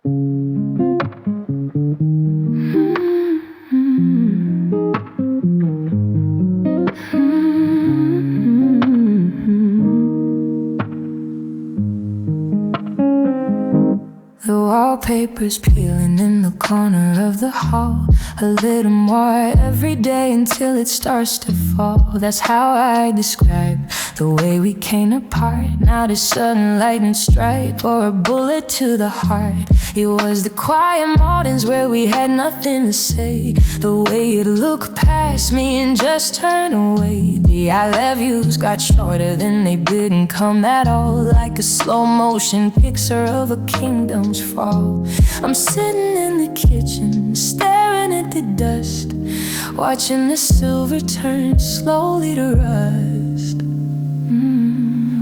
The wallpaper's peeling in the corner of the hall, a little more every day until it starts to fall. That's how I describe the way we came apart. Not a sudden lightning strike or a bullet to the heart. It was the quiet mornings where we had nothing to say, the way you'd look past me and just turn away. The I love yous got shorter than they didn't come at all, like a slow motion picture of a kingdom's fall. I'm sitting in the kitchen, staring at the dust, watching the silver turn slowly to rust.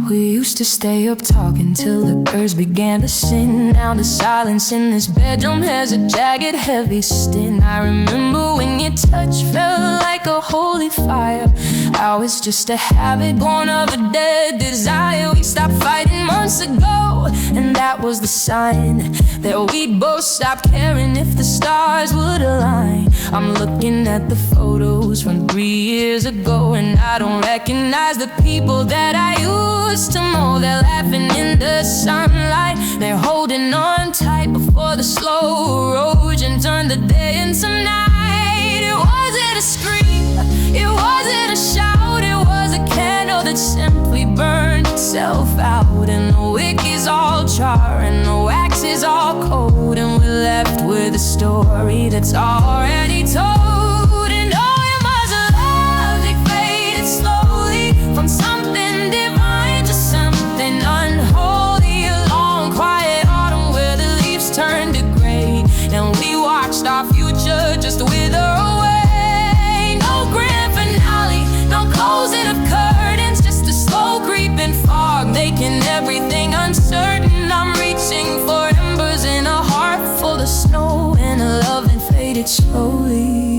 We used to stay up talking till the birds began to sing. Now the silence in this bedroom has a jagged, heavy sting. I remember when your touch felt like a holy fire. I was just a habit born of a dead desire. We stopped fighting months ago, and that was the sign that we'd both stop caring if the stars would align. I'm looking at the photos from 3 years ago, and I don't recognize the people that I used to know. They're laughing in the sunlight, they're holding on tight before the slow erosion turned the day into night. It wasn't a scream, it wasn't a shout, it was a candle that simply burned itself out. And the wick is all char and the wax is all cold, and we're left with a story that's already told. And oh, you must have loved it, faded slowly from something divine to something unholy. A long quiet autumn where the leaves turned to gray, and we watched our future just wither away. No grand finale, no closing of curtains, just a slow creeping fog making everything uncertain. I'm reaching for embers in a heart full of snow, and a love that faded slowly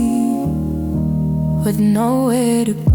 with nowhere to go.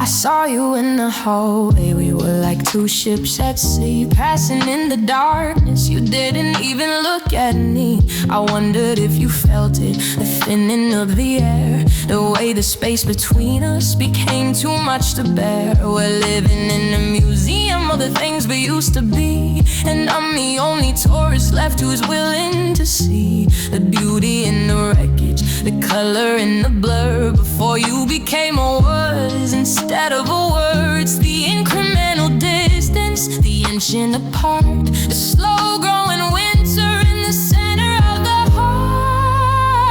I saw you in the hallway, we were like two ships at sea, passing in the darkness. You didn't even look at me. I wondered if you felt it, the thinning of the air, the way the space between us became too much to bear. We're living in a museum of the things we used to be, and I'm the only tourist left who's willing to see the beauty in the wreckage, the color in the blur. Before you became a was instead of a words, the incremental distance, the inching apart, the slow growing winter in the center of the heart.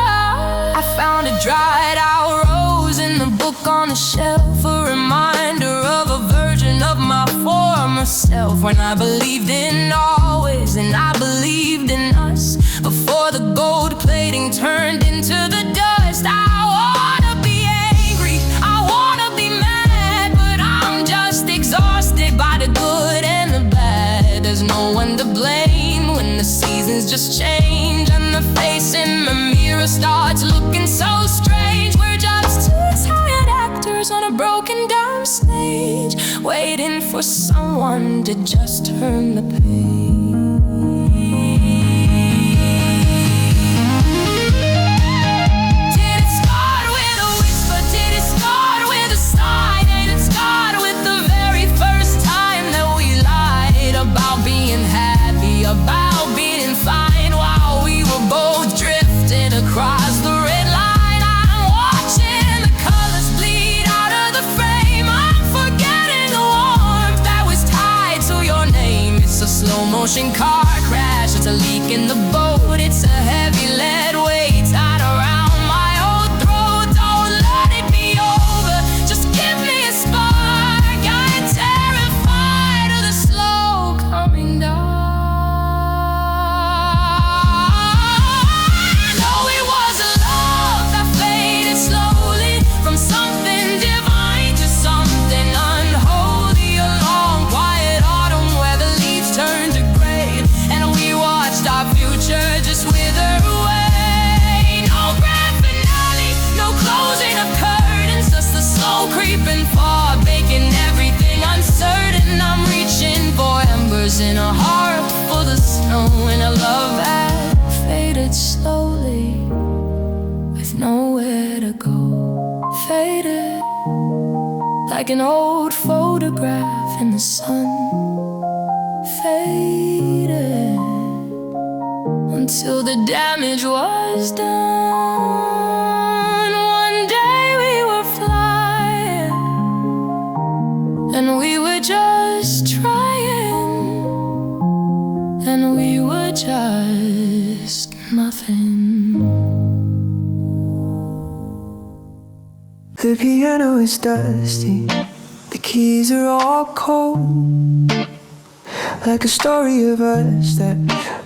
I found a dried out rose in the book on the shelf, a reminder of a version of my former self, when I believed in always and I believed in us, before the gold plating turned into the dust. I wanna be angry, I wanna be mad, but I'm just exhausted by the good and the bad. There's no one to blame when the seasons just change, and the face in the mirror starts looking so strange. We're just two tired actors on a broken down stage, waiting for someone to just turn the page. About being fine while we were both drifting across the red line. I'm watching the colors bleed out of the frame. I'm forgetting the warmth that was tied to your name. It's a slow motion car crash, it's a leak in the boat, it's a heavy lead weight tied around my old throat. Don't let it be over, just give me a spark. I'm terrified of the slow coming dark. In a heart full of snow, like an old photograph in the sun, faded until the damage was done. One day we were flying, and we were just trying, and we were just nothing. The piano is dusty, the keys are all cold, like a story of us that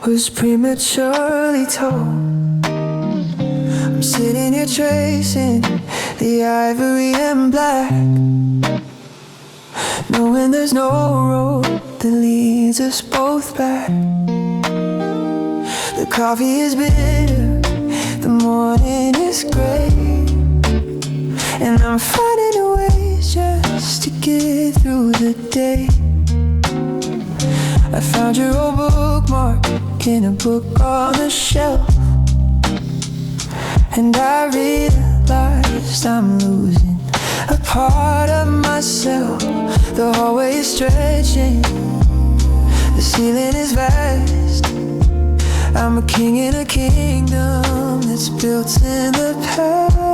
was prematurely told. I'm sitting here tracing the ivory and black, knowing there's no road that leads us both back. The coffee is bitter, the morning is gray, and I'm finding ways just to get through the day. I found your old bookmark in a book on the shelf, and I realized I'm losing a part of myself. The hallway is stretching, the ceiling is vast. I'm a king in a kingdom that's built in the past.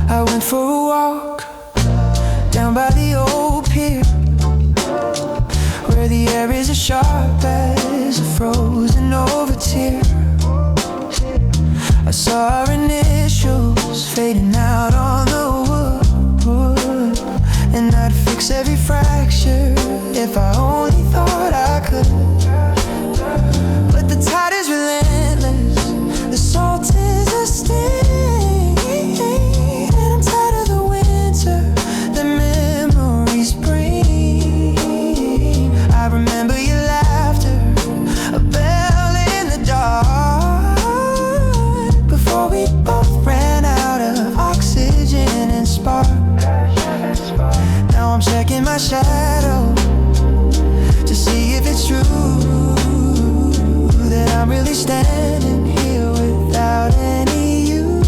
I went for a walk down by the old pier, where the air is as sharp as a frozen over tear. I saw our initials fading out on the wood, and I'd fix every fracture if I only thought I could. But the tide is relentless, the salt is a sting. Now I'm checking my shadow to see if it's true that I'm really standing here without any you.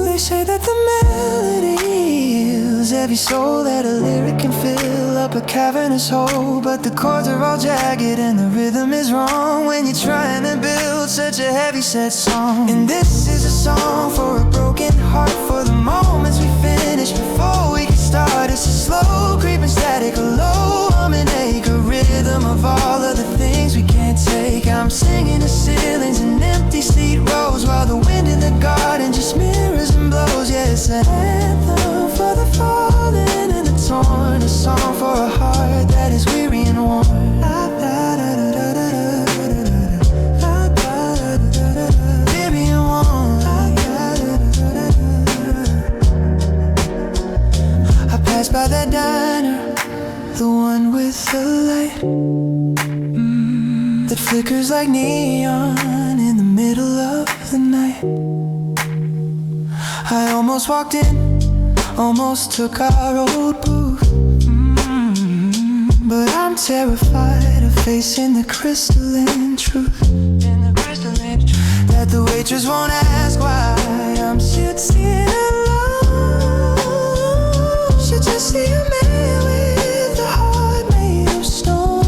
They say that the melody heals every soul, that a lyric can fill up a cavernous hole, but the chords are all jagged and the rhythm is wrong when you're trying to build such a heavy set song. And this is a song for a broken heart, for the moments we finish before we get started. It's a slow creeping static, a low humming ache, a rhythm of all of the things we can't take. I'm singing to ceilings and empty seat rows, while the wind in the garden just mirrors and blows. Yeah, it's an anthem for the fallen and the torn, a song for a heart that is weary and worn. By that diner, the one with the light that flickers like neon in the middle of the night. I almost walked in, almost took our old booth, but I'm terrified of facing the crystalline truth, that the waitress won't ask why I'm sitting alone. Should just see a man with a heart made of stone.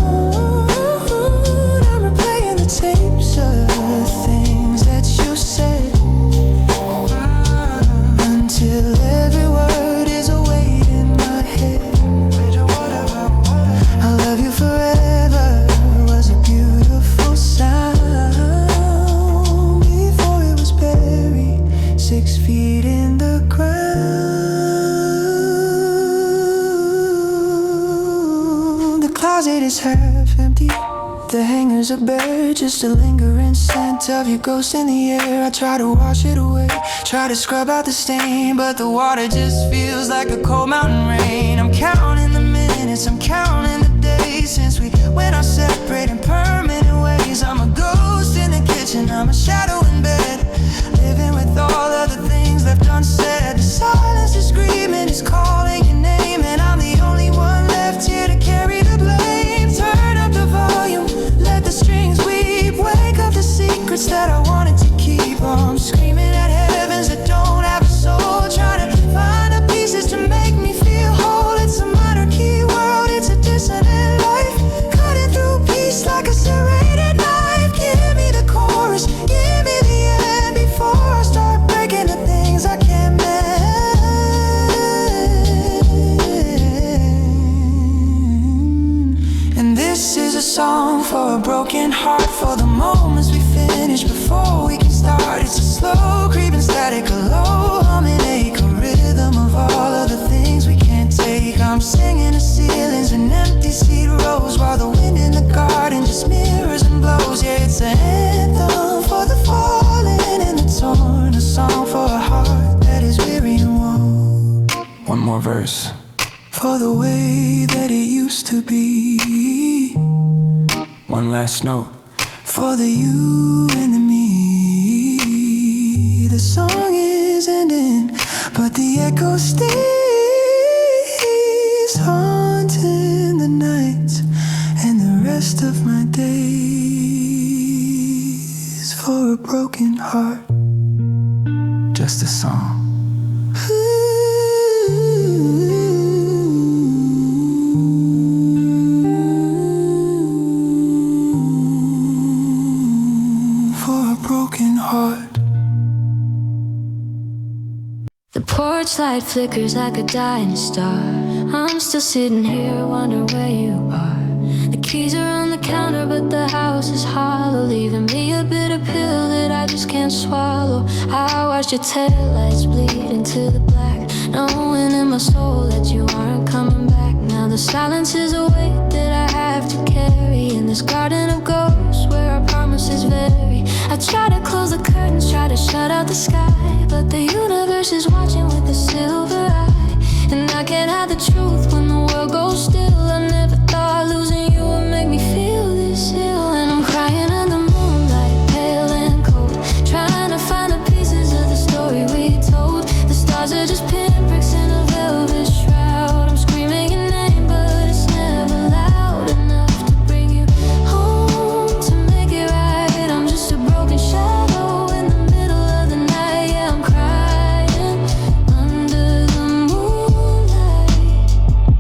I'm replaying the tapes of things that you said, until every word is a weight in my head. I love you forever was a beautiful sound before it was buried 6 feet in the ground. The closet is half empty, the hangers are bare, just a lingering scent of your ghost in the air. I try to wash it away, try to scrub out the stain, but the water just feels like a cold mountain rain. I'm counting the minutes, I'm counting the days since we went our separate and permanent ways. I'm a ghost in the kitchen, I'm a shadow in bed, living with all of the things left unsaid. The silence is screaming, it's calling your name, and I'm the only one left. more verse. For the way that it used to be. One last note. For the you and the me. The song is ending, but the echo stays haunting the nights and the rest of my days. For a broken heart, just a song. For a broken heart. The porch light flickers like a dying star. I'm still sitting here, wondering where you are. The keys are on the counter, but the house is hollow, leaving me a bitter pill that I just can't swallow. I watched your taillights bleed into the black, knowing in my soul that you aren't coming back. Now the silence is a weight that I have to carry in this garden of ghosts where our promises vary. I try to close the curtains, try to shut out the sky, but the universe is watching with a silver eye. And I can't hide the truth when the world goes still. I never thought losing you would make me feel this ill. And I'm crying in the moonlight, pale and cold, trying to find the pieces of the story we told. The stars are just pinpricks in a velvet shroud. I'm screaming your name, but it's never loud enough to bring you home, to make it right. I'm just a broken shadow in the middle of the night. Yeah, I'm crying under the moonlight.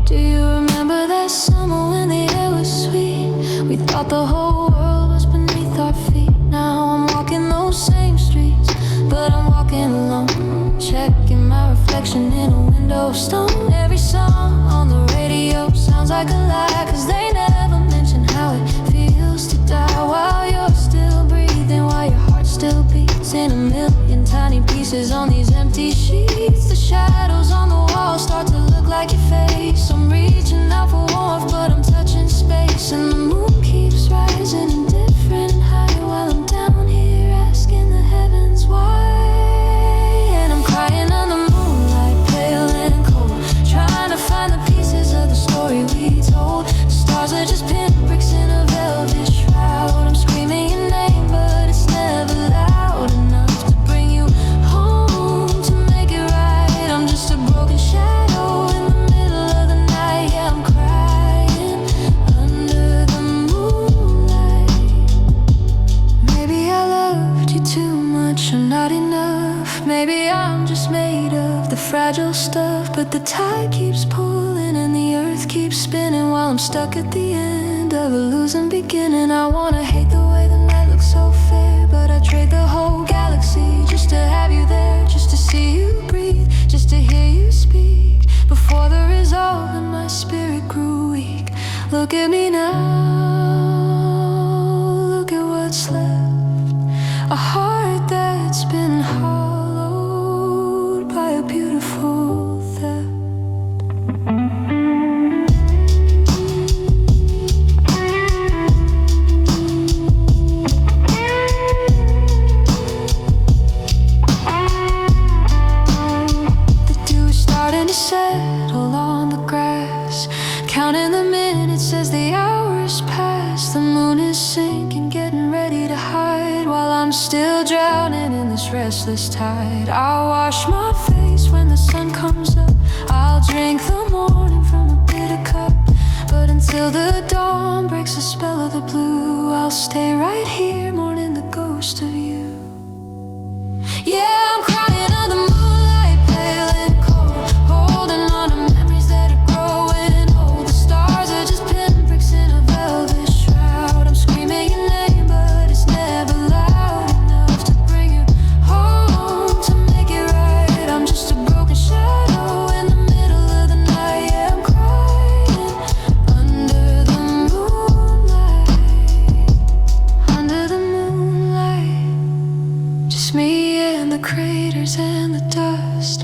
Do you remember that summer when the air was sweet? We thought the whole world was beneath our feet. Now I'm walking those same streets, but I'm walking alone, checking my reflection in a window stone. Every song on the radio sounds like a lie, 'cause they never mention how it feels to die while you're still breathing, while your heart still beats in a million tiny pieces on these empty sheets. The shadows on the wall start to look like your face. I'm reaching out for warmth, but I'm touching space, and the moon keeps rising in different height while I'm down here asking the heavens why. And I'm crying on the moonlight, pale and cold, trying to find the pieces of the story we told. The stars are just pinpricks in a velvet shroud. I'm screaming your name, but it's never loud enough to bring you home, to make it right. I'm just a broken shadow in the middle of the night. Yeah, I'm crying under the moonlight. Maybe I loved you too much or not enough. Maybe I'm just made of the fragile stuff, but the tide keeps pulling and the earth keeps spinning while I'm stuck at the end of a losing beginning. I wanna hate the way the night looks so fair, but I trade the whole galaxy just to have you there, just to see you breathe, just to hear you speak. Before the resolve in my spirit grew weak. Look at me now, look at what's left. A heart that's been hollowed by a beautiful theft. The dew is starting to settle on the grass, counting the minutes as the hours pass. The moon is sinking, getting ready to hide, while I'm still drowning in this restless tide. I'll wash my face when the sun comes up, I'll drink the morning from a bitter cup, but until the dawn breaks the spell of the blue, I'll stay right here mourning the ghost of you. Yeah, I'm crying on the moonlight, pale and cold, holding on to memories that are growing old. The stars are just pinpricks in a velvet shroud. I'm screaming your name, but it's never loud enough to bring you home, to make it right. I'm just a broken shadow in the middle of the night. Yeah, I'm crying under the moonlight, under the moonlight. Just me and the craters and the dust.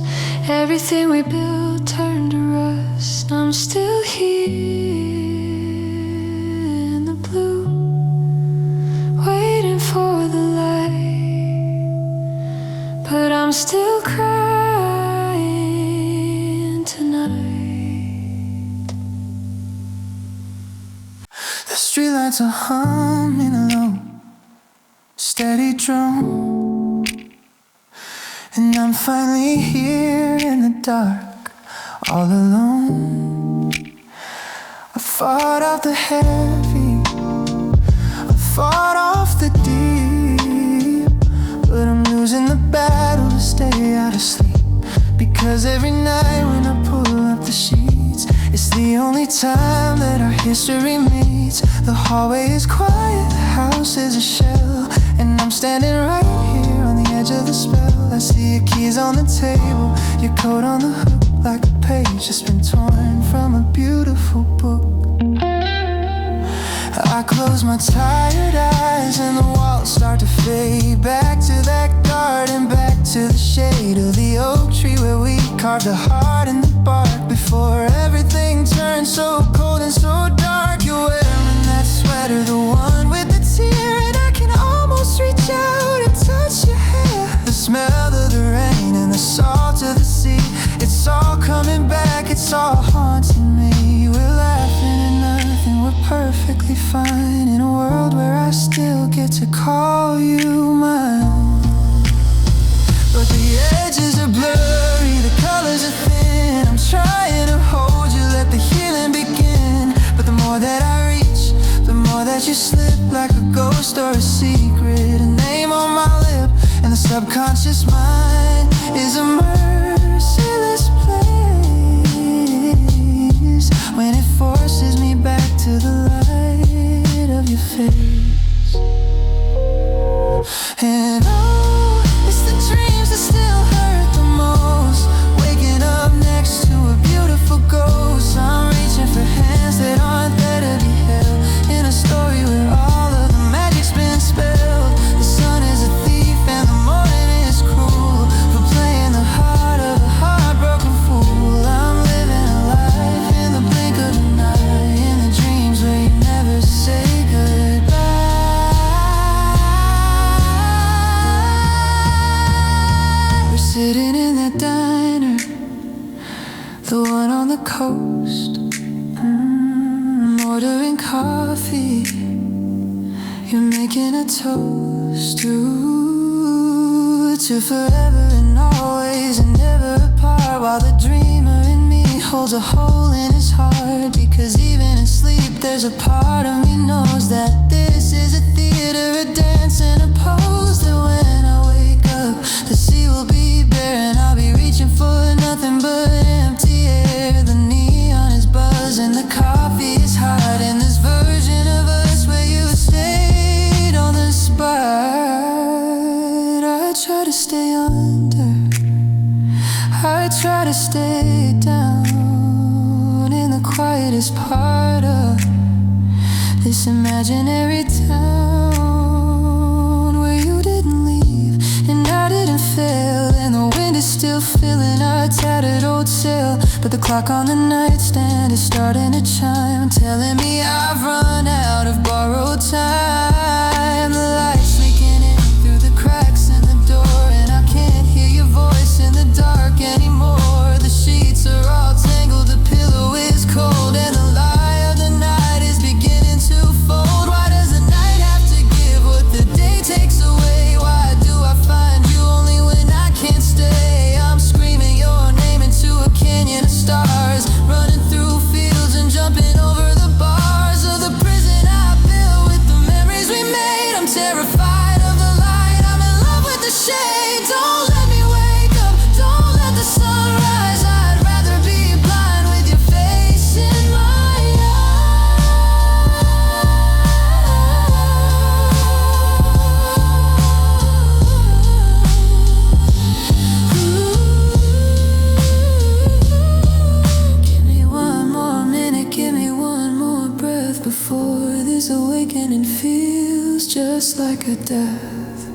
Everything we built turned to rust. I'm still here in the blue, waiting for the light, but I'm still crying tonight. that's a humming low, steady drone. And I'm finally here in the dark, all alone. I fought off the heavy, I fought off the deep, but I'm losing the battle to stay out of sleep. Because every night when I pull up the sheets, it's the only time that our history meets. The hallway is quiet, the house is a shell, and I'm standing right here on the edge of the spell. I see your keys on the table, your coat on the hook, like a page that's been torn from a beautiful book. I close my tired eyes and the walls start to fade. Back to that garden, back to the shade of the oak tree where we carved a heart in the bark. Before everything turned so cold and so dark, you're wearing that sweater, the one with the tear, and I can almost reach out and touch your hair. The smell of the rain and the salt of the sea, it's all coming back, it's all haunting me. We're laughing at nothing, we're perfectly fine in a world where I still get to call you mine. But the edges are blurry, the colors are thin. I'm trying to hold you, let the healing begin. But the more that I reach, the more that you slip, like a ghost or a secret, a name on my lip. And the subconscious mind is a merciless place when it forces me back to the light of your face. And oh, it's the dreams that still hurt the most, waking up next to a beautiful ghost. I'm reaching for hands that aren't there to be held, in a story where all of the magic's been spelled. The sun is a thief and the morning is cruel, for playing the heart of a heartbroken fool. I'm living a life in the blink of an eye, in the dreams where you never say goodbye. We're sitting in that diner, the one on the coast. I'm ordering coffee, you're making a toast to forever and always and never apart, while the dreamer in me holds a hole in his heart. Because even in sleep there's a part of me knows that this is a theater, a dance and a pose, that when I wake up the sea will be bare and I'll be reaching for nothing but empty air. The neon is buzzing, the coffee is hot, and this version of us where you stayed on the spot. I try to stay under, I try to stay down in the quietest part of this imaginary town where you didn't leave and I didn't fail, and the wind is still filling our tattered old sail. But the clock on the nightstand is starting to chime, telling me I've run out of borrowed time. The lights leaking in through the cracks in the door, and I can't hear your voice in the dark anymore. The sheets are all tangled, the pillow is cold, and the lie of the night is beginning to fold. Why does the night have to give what the day takes away? Why do I find you only when I can't stay? I'm screaming your name into a canyon of stars, running through fields and jumping over the bars of the prison I built with the memories we made. I'm terrified of the light, I'm in love with the shade. Don't let me wake up, don't let the sun rise. I'd rather be blind with your face in my Give me one more minute, give me one more breath before this awakening feels just like a death.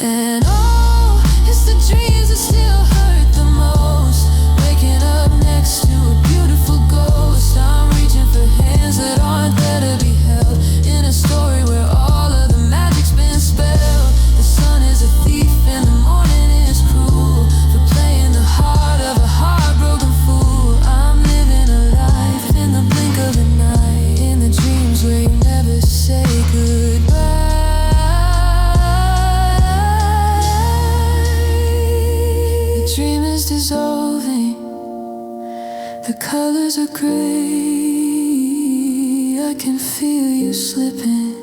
And oh, it's the dreams that still hurt the most, waking up next to a beautiful ghost. I'm reaching for hands that aren't there to be held, in a story where all of the magic's been spelled. The sun is a thief and the morning is cruel, for playing the heart of a heartbroken fool. I'm living skies are gray, I can feel you slipping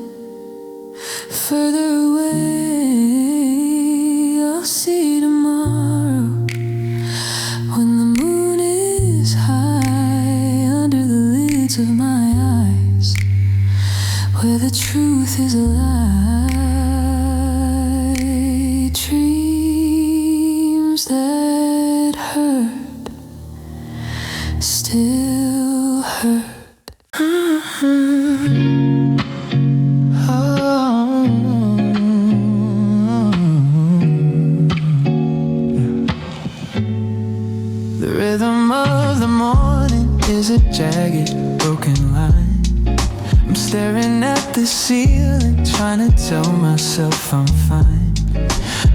further away. I'll see you tomorrow when the moon is high under the lids of my eyes, where the truth is a lie. Dreams that hurt still hurt. The rhythm of the morning is a jagged, broken line. I'm staring at the ceiling, trying to tell myself I'm fine.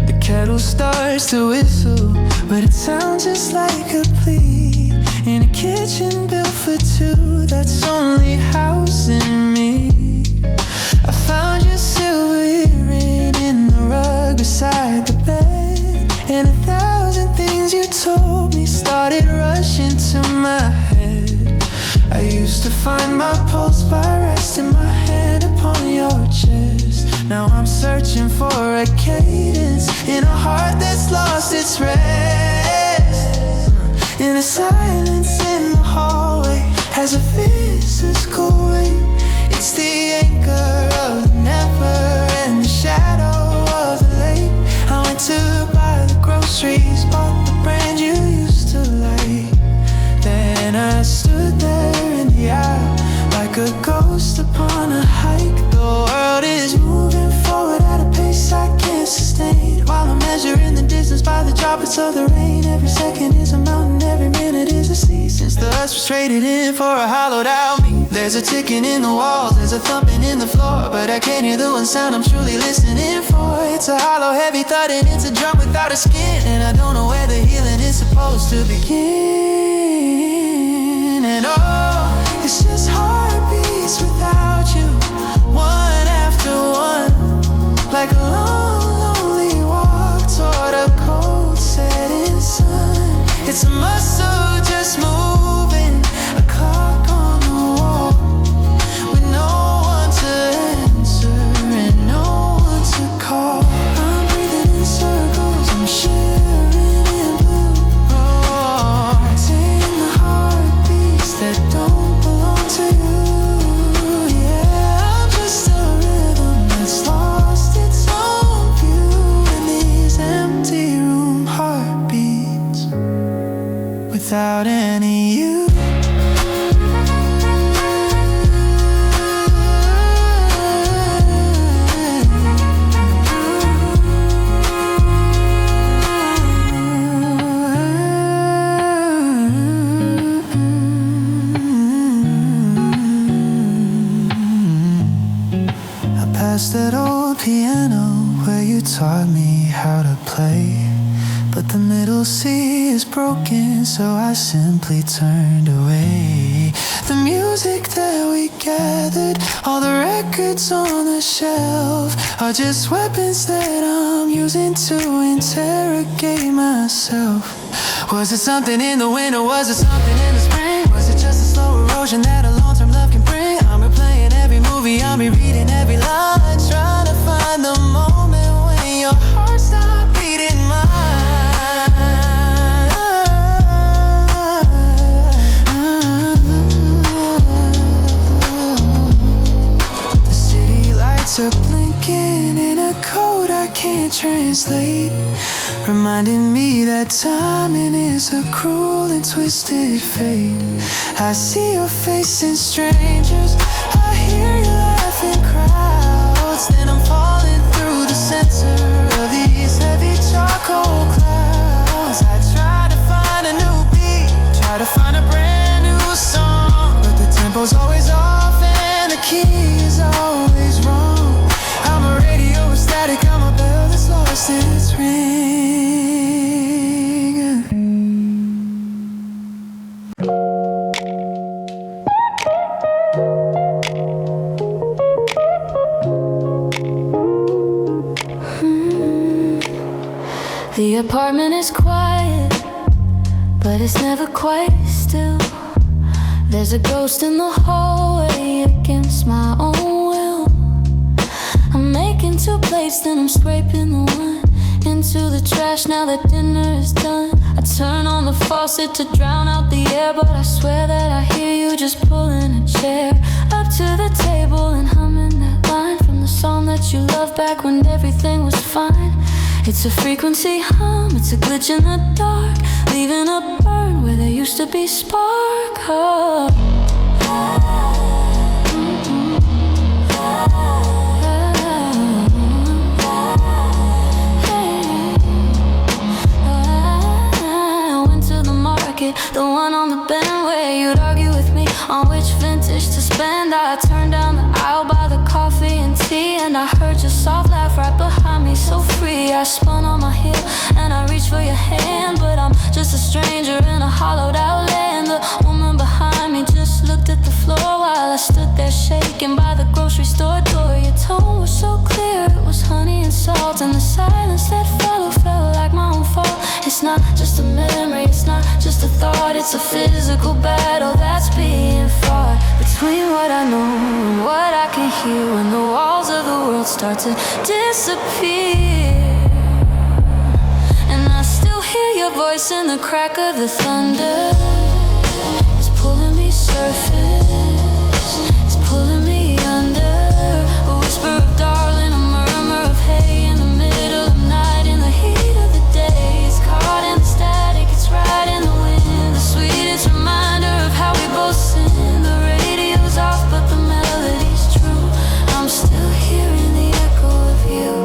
The kettle starts to whistle, but it sounds just like a plea. In a kitchen built for two, that's only housing me. I found your silver earring in the rug beside the bed, and 1,000 things you told me started rushing to my head. I used to find my pulse by resting my hand upon your chest. Now I'm searching for a cadence in a heart that's lost its rest. In a silence in the hallway has a physical ring. It's the anchor of the never and the shadow of the lake. I went to buy the groceries, bought the brand you used to like. Then I stood there in the aisle like a ghost upon a hike. The world is moving forward at a pace I can't sustain, while I'm measuring the distance by the droplets of the rain. Every second is a mountain, every minute is a sea. Since the us was traded in for a hollowed out me, there's a ticking in the walls, there's a thumping in the floor, but I can't hear the one sound I'm truly listening for. It's a hollow, heavy thud, and it's a drum without a skin, and I don't know where the healing is supposed to begin. And oh, it's just heartbeats without you, one after one, like a long, lonely walk toward a cold setting sun. It's a muscle just moving, a clock on the wall, with no one to answer and no one to call. I'm breathing in circles, I'm shivering in blue. Oh, sing the heartbeats that don't belong to you. Yeah, I'm just a rhythm that's lost its own view in these empty room heartbeats without any you. I passed that old piano where you taught me how to play, but the middle C is broken, so I simply turned away. The music that we gathered, all the records on the shelf, are just weapons that I'm using to interrogate myself. Was it something in the wind, or was it something in the spring? Was it just a slow erosion that a long-term love can bring? I'm replaying every movie, I'm rereading every line, trying to find the moment when your heart stopped beating mine. Are blinking in a code I can't translate, reminding me that timing is a cruel and twisted fate. I see your face in strangers, I hear you laugh in crowds, then I'm falling through the center of these heavy charcoal clouds. I try to find a new beat, try to find a brand new song, but the tempo's always off and the key is always wrong. I'm a radio static, I'm a bell that's lost its ring. The apartment is quiet, but it's never quite still. There's a ghost in the hallway against my own will. I'm making 2 plates, then I'm scraping the one into the trash now that dinner is done. I turn on the faucet to drown out the air, but I swear that I hear you just pulling a chair up to the table and humming that line from the song that you loved back when everything was fine. It's a frequency hum, it's a glitch in the dark, leaving a burn where there used to be spark. Oh. The one on the bend where you'd argue with me on which vintage to spend. I turned down the aisle by the coffee and tea, and I heard your soft laugh right behind me, so free. I spun on my heel and I reached for your hand, but I'm just a stranger in a hollowed out land. The woman behind me just looked at the floor while I stood there shaking by the grocery store door. Your tone was so clear, it was honey and salt, and the silence that followed felt like my own fault. It's not just a memory, it's not just a thought, it's a physical battle that's being fought between what I know and what I can hear when the walls of the world start to disappear. And I still hear your voice in the crack of the thunder. It's pulling me surface, it's pulling me under. A whisper of darling, a murmur of hey in the middle of night, in the heat of the day. It's caught in the static, it's right in the wind. The sweetest reminder of how we both sin. The radio's off, but the melody's true. I'm still hearing the echo of you.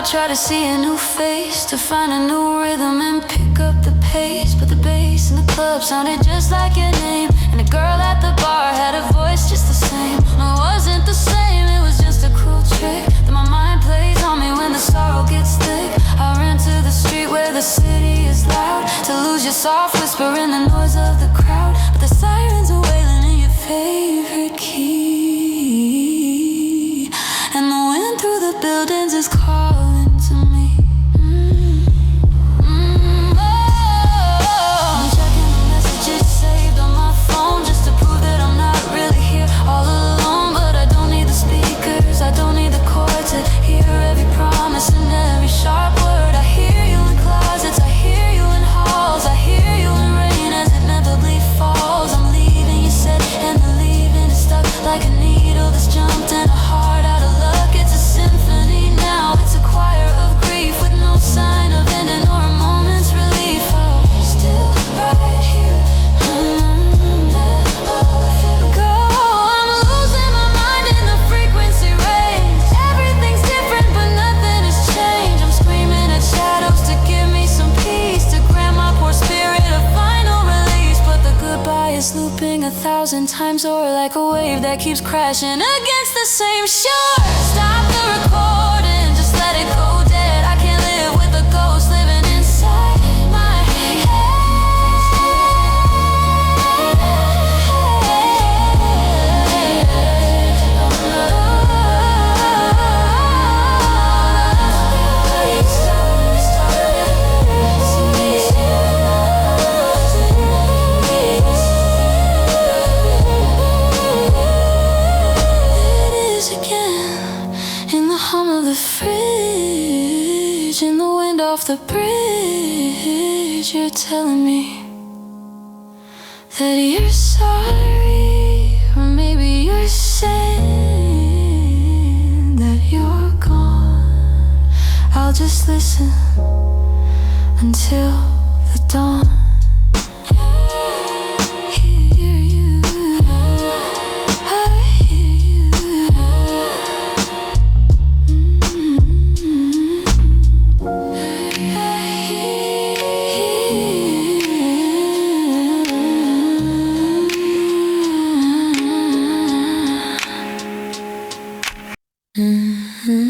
Try to see a new face, to find a new rhythm and pick up the pace. But the bass in the club sounded just like your name, and the girl at the bar had a voice just the same. No, it wasn't the same, it was just a cruel trick that my mind plays on me when the sorrow gets thick. I ran to the street where the city is loud, to lose your soft whisper in the noise of the crowd. But the sirens are wailing in your favorite key, and the wind through the buildings is calling to me. I'm checking the messages saved on my phone just to prove that I'm not really here all alone. But I don't need the speakers, I don't need the chords to hear every promise and every sharp word. I hear you in closets, I hear you in halls, I hear you in rain as it inevitably falls. I'm leaving, you said, and the leaving is stuck like a needle that's jumped in a heart out of luck. It's a symphony now, it's a choir of grief with no sign of ending or a moment's relief. Oh, still right here. Go, I'm losing my mind in the frequency range. Everything's different but nothing has changed. I'm screaming at shadows to give me some peace, to grant my poor spirit a final release. But the goodbye is looping 1,000 times, or like a wave that keeps crashing against the same shore. Stop the recording, just let it go dead. I can't live with a ghost living inside my head. It is again, in the hum of the fridge, in the wind off the bridge. You're telling me that you're sorry, or maybe you're saying that you're gone. I'll just listen until the dawn. Hear you, I hear you. Mm-hmm.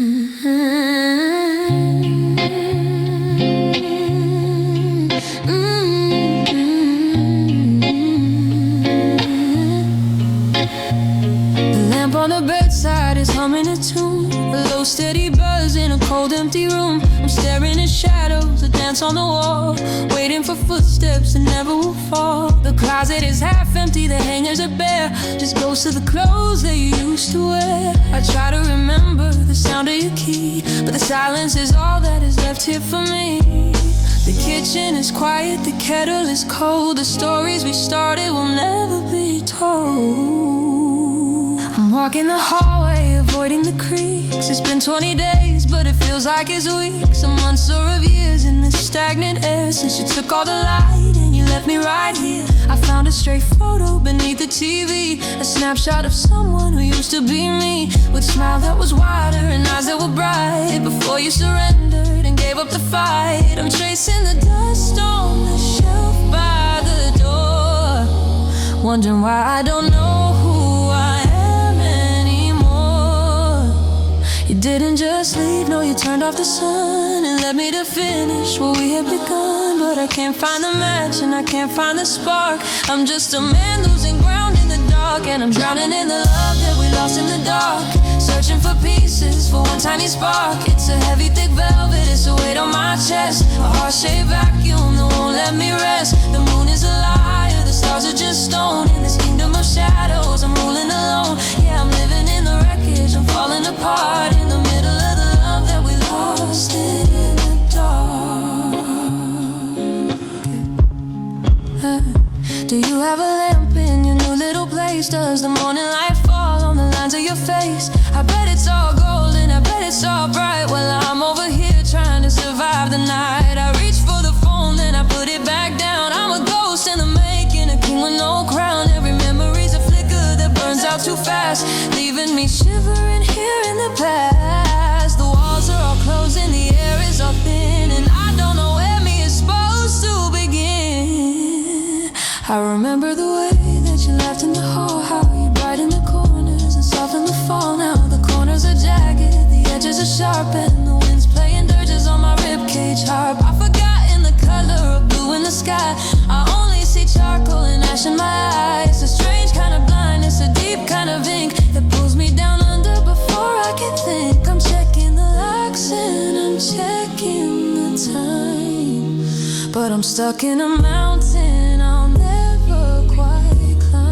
empty room. I'm staring at shadows that dance on the wall, waiting for footsteps that never will fall. The closet is half empty, the hangers are bare, just ghosts of the clothes that you used to wear. I try to remember the sound of your key, but the silence is all that is left here for me. The kitchen is quiet, the kettle is cold, the stories we started will never be told. I'm walking the hallway, avoiding the creaks. It's been 20 days, but it feels like it's weeks. A months or of years in this stagnant air, since you took all the light and you left me right here. I found a stray photo beneath the TV, a snapshot of someone who used to be me, with a smile that was wider and eyes that were bright, before you surrendered and gave up the fight. I'm tracing the dust on the shelf by the door, wondering why I don't know who I am anymore. You didn't just leave, no, you turned off the sun and left me to finish what we had begun. But I can't find the match and I can't find the spark. I'm just a man losing ground in the dark, and I'm drowning in the love that we lost in the dark, searching for pieces for one tiny spark. It's a heavy, thick velvet, it's a weight on my chest, a heart-shaped vacuum that won't let me rest. The moon is a liar, the stars are just stone. In this kingdom of shadows, I'm rolling alone. Yeah, I'm living in the wreckage, I'm falling apart, in the middle of the love that we lost in the dark. Do you have a lamp in your new little place? Does the morning light fall on the lines of your face? I bet it's all golden, I bet it's all bright. Well, I'm over here trying to survive the night. I reach for the phone, then I put it back down. I'm a ghost in the making, a king with no crown. Every memory's a flicker that burns out too fast, leaving me shivering here in the past. The walls are all closing, the air is all thin, and I don't know where me is supposed to begin. I remember the way that you laughed in the hall, how you brightened the corners and softened the fall. Now the corners are jagged, the edges are sharp, and the wind's playing dirges on my ribcage harp. I've forgotten the color of blue in the sky, I only see charcoal and ash in my eyes. A strange kind of blindness, a deep kind of ink that pulls me down under before I can think. I'm checking the locks and I'm checking the time, but I'm stuck in a mountain I'll never quite climb.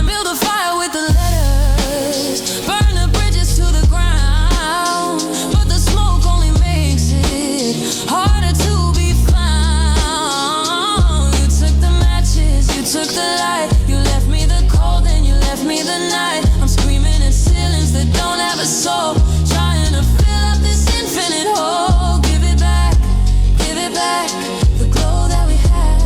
Build a fire with the letters, burn the bridges to the ground, but the smoke only makes it harder to be found. You took the matches, you took the light, you left me the cold and you left me the night. I'm screaming at ceilings that don't have a soul, trying to fill up this infinite hole. Give it back, the glow that we had,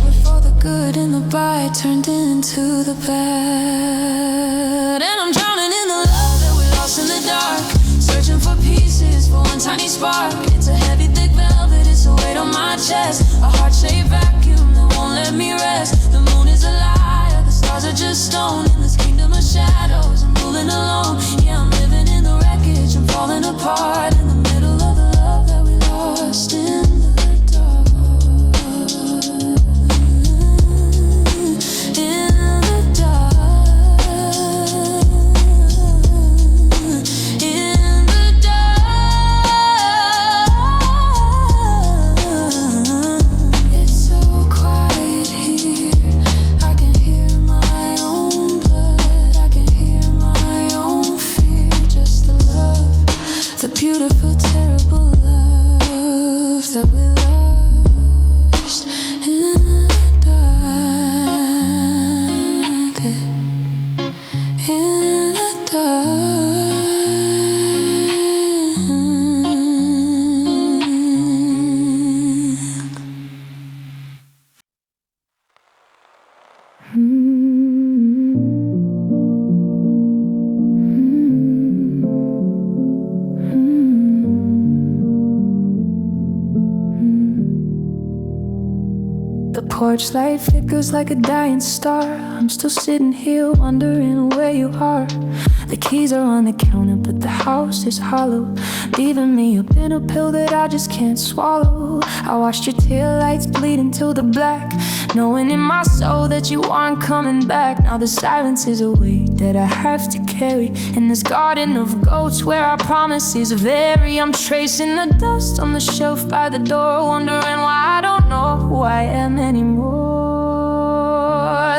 before the good and the bright turned into the bad. And I'm drowning in the love that we lost in the dark, searching for pieces for one tiny spark. It's a heavy, thick velvet, it's a weight on my chest, a heart-shaped vacuum that won't let me rest. The moon is a liar, the stars are just stone. In this kingdom of shadows, I'm ruling alone. Yeah, I'm living in the wreckage, I'm falling apart, in the middle of the love that we lost in the dark. In the dark. In the dark. It's so quiet here, I can hear my own blood, I can hear my own fear. Just the love, the beautiful, terrible love that we lost in the dark. In the dark. The porch light flickers like a dying star. I'm still sitting here wondering where you are. The keys are on the counter, but the house is hollow, leaving me up in a pill that I just can't swallow. I watched your taillights bleed into the black, knowing in my soul that you aren't coming back. Now the silence is a weight that I have to carry. carry. In this garden of goats where our promises vary, I'm tracing the dust on the shelf by the door, wondering why I don't know who I am anymore.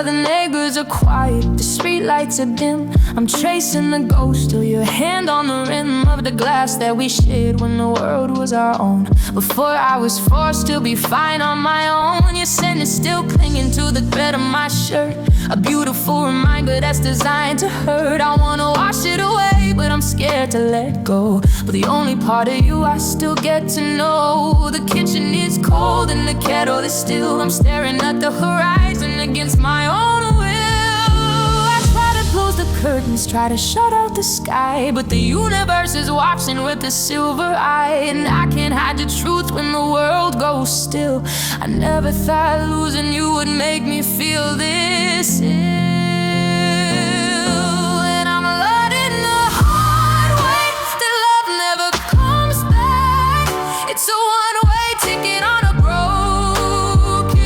The neighbors are quiet, the streetlights are dim. I'm tracing the ghost of your hand on the rim of the glass that we shared when the world was our own. Before I was forced to be fine on my own, your scent is still clinging to the thread of my shirt, a beautiful reminder that's designed to hurt. I wanna wash it away, but I'm scared to let go. But the only part of you I still get to know. The kitchen is cold and the kettle is still. I'm staring at the horizon against my own will. I try to close the curtains, try to shut out the sky, but the universe is watching with a silver eye. And I can't hide the truth when the world goes still. I never thought losing you would make me feel this ill. And I'm learning the hard way that love never comes back. It's a one-way ticket on a broken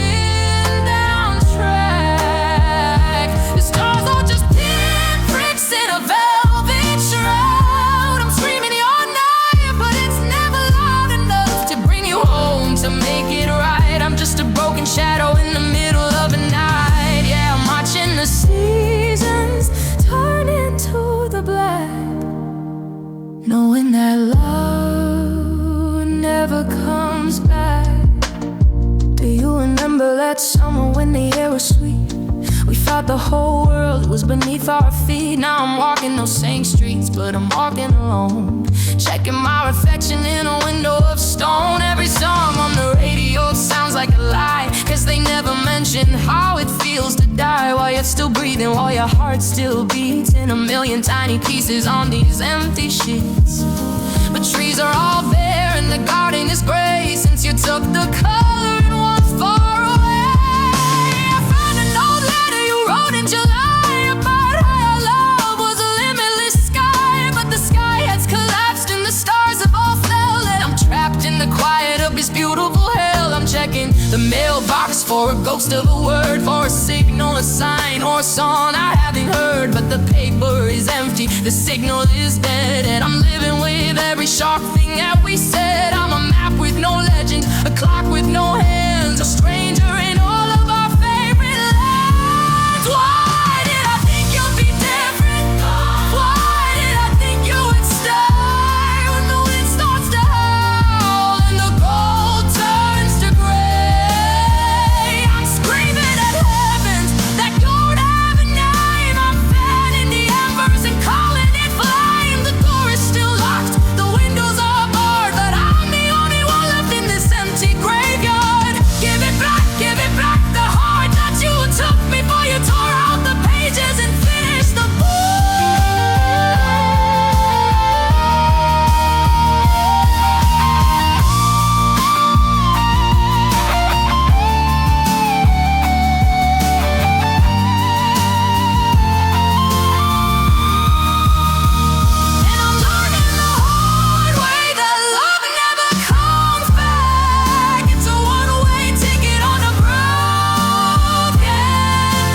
down track. The stars are just pinpricks in a velvet shroud. I'm screaming your name, but it's never loud enough to bring you home, to make it right. I'm just a broken shadow in the middle of a night. Yeah, I'm watching the seasons turn into the black, knowing that love never comes back. Do you remember that summer when the air was sweet? We thought the whole world was beneath our feet. Now I'm walking those same streets, but I'm walking alone, checking my reflection in a window of stone. Every song on the radio sounds like a lie, 'cause they never mention how it feels to die while you're still breathing, while your heart still beats in a million tiny pieces on these empty sheets. But trees are all bare and the garden is gray since you took the color and walked far away. I found an old letter you wrote in July about how your love was a limitless sky, but the sky has collapsed and the stars have all fell, and I'm trapped in the quiet of this beautiful hell. I'm checking the mailbox for a ghost of a word, for a signal, a sign, or a song I haven't heard. But the paper is empty, the signal is dead, and I'm living with every sharp thing that we said. I'm a map with no legend, a clock with no hands, a stranger in all of our favorite lands. Why did I think you'd be different? Why did I think you would stay when the wind starts to howl and the gold turns to gray? I'm screaming at heavens that don't have a name. I'm fanning the embers and calling it flame. The door is still locked, the windows are barred, but I'm the only one left in this empty graveyard. Give it back, the heart that you took before you tore out the pages and finished the book. And I'm learning the hard way that love never comes back. It's a one-way ticket on a broken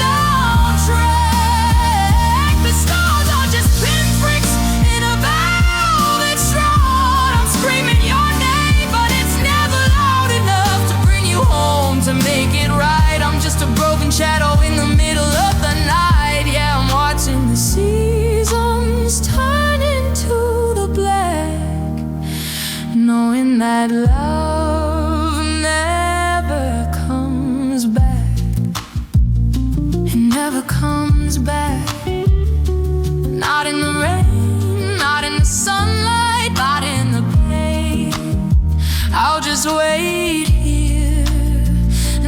down track. The stars are just pinpricks in a velvet shroud. I'm screaming your name, but it's never loud enough to bring you home, to make it right. I'm just a broken shadow in the middle of the night. Yeah, I'm watching the seasons turn into the black, knowing that love never comes back. It never comes back. Not in the rain, not in the sunlight, not in the pain. I'll just wait here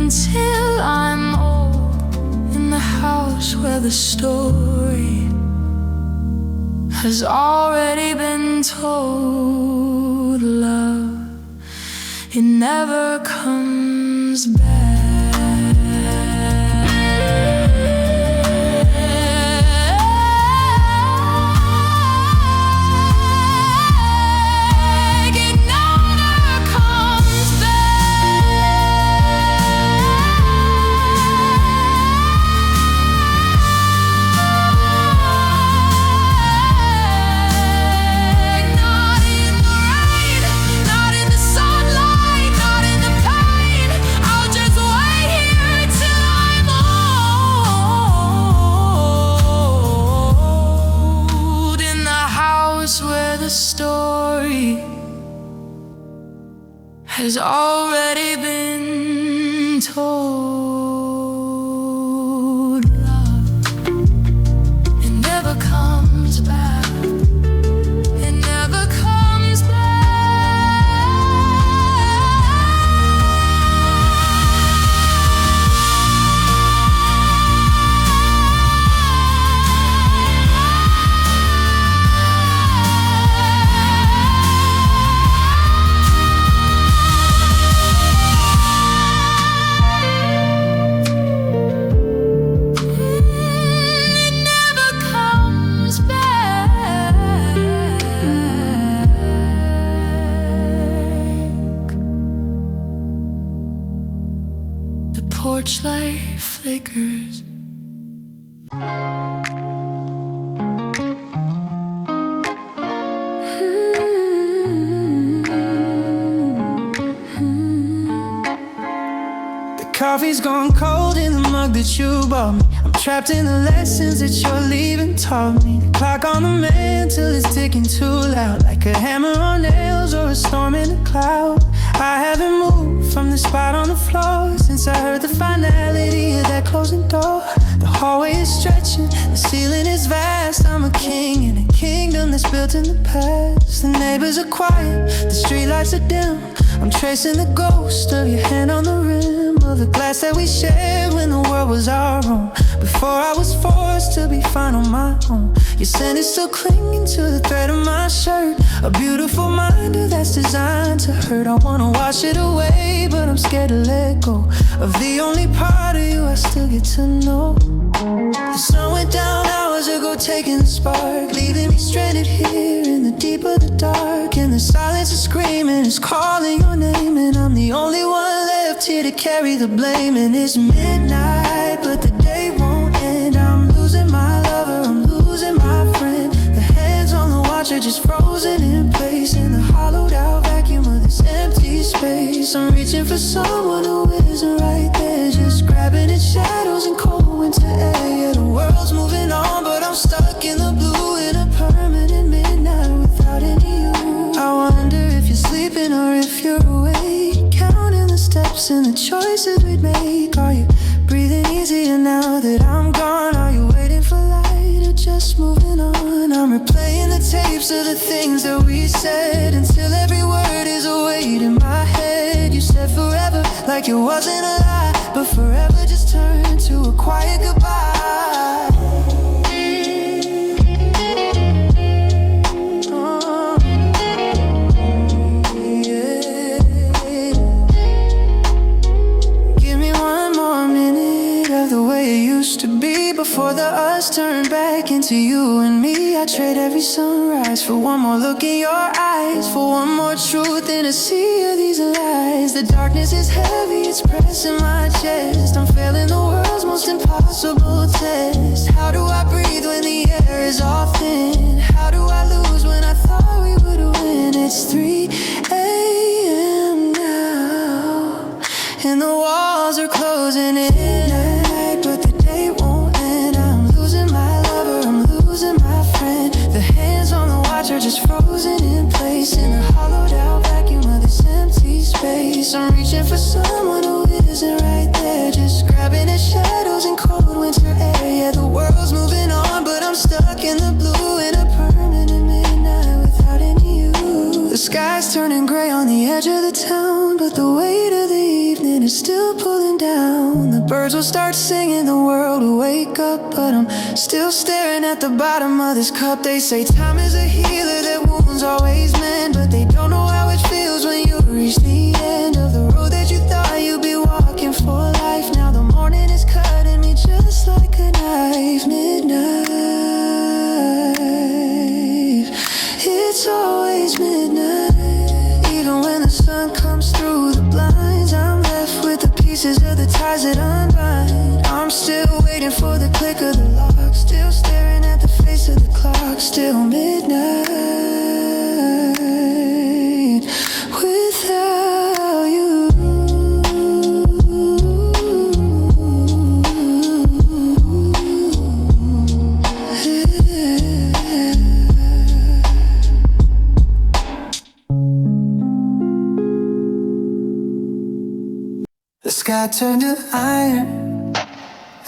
until I'm old, in the house where the story has already been told. Love, it never comes back. It never comes back. house where the story has already been told. Love, it never comes back. It never comes back. Porch light flickers. The coffee's gone cold in the mug that you bought me. I'm trapped in the lessons that you're leaving taught me. The clock on the mantle is ticking too loud, like a hammer on nails or a storm in a cloud. I haven't moved from the spot on the floor since I heard the finality of that closing door. The hallway is stretching, the ceiling is vast. I'm a king in a kingdom that's built in the past. The neighbors are quiet, the streetlights are dim. I'm tracing the ghost of your hand on the rim of the glass that we shared when the world was our own. Before I was forced to be fine on my own. Your scent is still clinging to the thread of my shirt. A beautiful reminder that's designed to hurt. I wanna wash it away, but I'm scared to let go of the only part of you I still get to know. The sun went down hours ago, taking the spark, leaving me stranded here in the deep of the dark. And the silence is screaming, it's calling your name, and I'm the only one left here to carry the blame. And it's midnight, but the day won't end. I'm losing my lover, I'm losing my friend. The hands on the watch are just frozen in place in the hollowed out vacuum of this empty space. I'm reaching for someone who isn't right there, just grabbing at shadows and cold winter air. Yeah, the world's moving on, but I'm stuck in the blue in a permanent midnight without any you. I wonder if you're sleeping or if you're awake, counting the steps and the choices we'd make. Are you breathing easier now that I'm gone? Are you waiting for light or just moving on? I'm replaying the tapes of the things that we said until every word is a weight in my head. You said forever like it wasn't a lie, but forever just turned to a quiet goodbye. Before the us turned back into you and me, I trade every sunrise for one more look in your eyes, for one more truth in a sea of these lies. The darkness is heavy, it's pressing my chest. I'm failing the world's most impossible test. How do I breathe when the air is all thin? How do I lose when I thought we would win? It's 3 a.m. now, and the walls are closing in. But the day won't end. I'm losing my lover, I'm losing my friend. The hands on the watch are just frozen in place in the hollowed out vacuum of this empty space. I'm reaching for someone who isn't right there, just grabbing at shadows in cold winter air. Yeah, the world's moving on, but I'm stuck in the blue in a permanent midnight without any you. The sky's turning gray on the edge of the town, but the weight of the evening is still pulling down. The birds will start singing, the world will wake up, but I'm still staring at the bottom of this cup. They say time is a healer, that wounds always mend, but they don't know how it feels when you reach the end of the road that you thought you'd be walking for life. Now the morning is cutting me just like a knife. Midnight, it's always midnight. Even when the sun comes through the blinds, I'm left with the pieces of the ties that unbind. I'm still waiting for the click of the lock, still staring at the face of the clock. Still midnight without you. sky turned to iron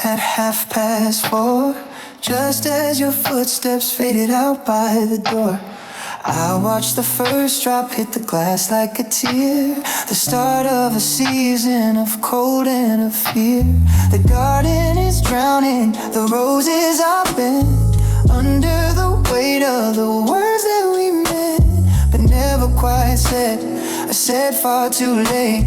at 4:30, just as your footsteps faded out by the door. I watched the first drop hit the glass like a tear, the start of a season of cold and of fear. The garden is drowning, the roses are bent under the weight of the words that we meant, but never quite said. I said far too late.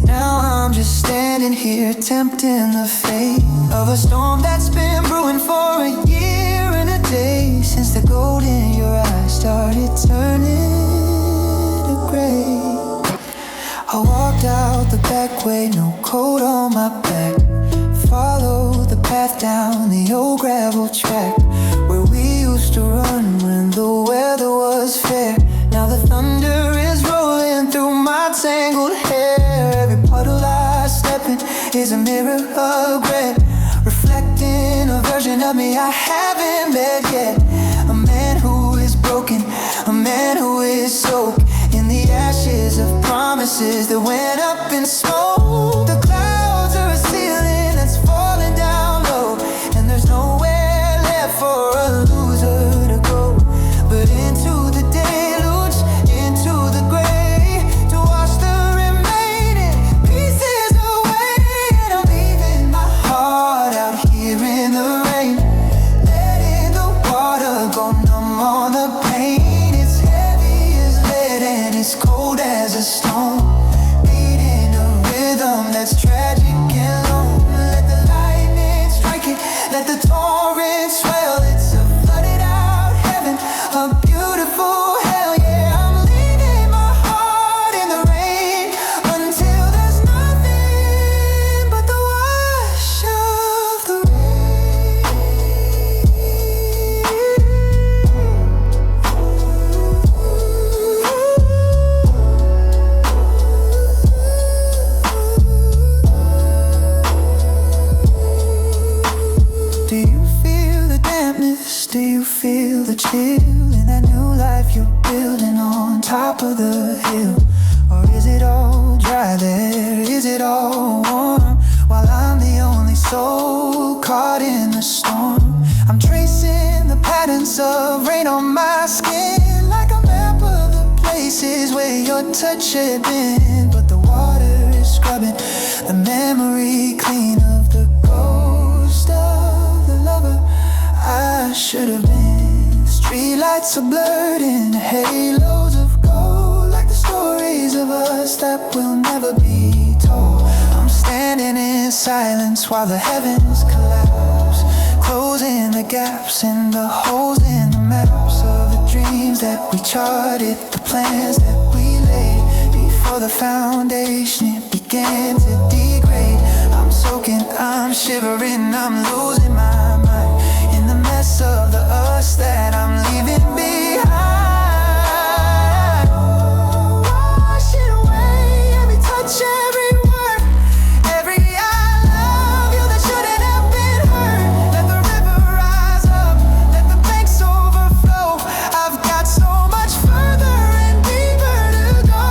Now I'm just standing here tempting the fate of a storm that's been brewing for a year and a day, since the gold in your eyes started turning to gray. I walked out the back way, no coat on my back, followed the path down the old gravel track where we used to run when the weather was fair. Now the thunder is rolling through my tangled hair. Every puddle I step in is a mirror of gray, reflecting a version of me I haven't met yet. A man who is broken, a man who is soaked in the ashes of promises that went up in smoke. The clouds are a ceiling that's falling down low, and there's nowhere left for a loser to go but into the deluge, into the gray, to wash the remaining pieces away. And I'm leaving my heart out here in the rain, letting the water go numb on the pain. It's heavy as lead and it's cold as a stone, beating a rhythm that's tragic and lone. Let the lightning strike it, let the torrent swell. It's a flooded out heaven, a beautiful hell. Yeah, I'm leaving my heart in the rain until there's nothing but the wash of the Do you feel the dampness? Do you feel the chill in that new life you're building on top of the hill? Or is it all dry there? Is it all warm while I'm the only soul caught in the storm? I'm tracing the patterns of rain on my skin, like a map of the places where your touch had been. But the water is scrubbing the memory clean of the ghost of the lover I should have been. The streetlights are blurred in halos of gold, like the stories of us that will never be told. I'm standing in silence while the heavens collapse, closing the gaps in the holes in the maps of the dreams that we charted, the plans that we laid before the foundation it began to degrade. I'm soaking, I'm shivering, I'm losing my mind in the mess of the us that I'm leaving behind. Washing away every touch, every word, every I love you that shouldn't have been heard. Let the river rise up, let the banks overflow. I've got so much further and deeper to go.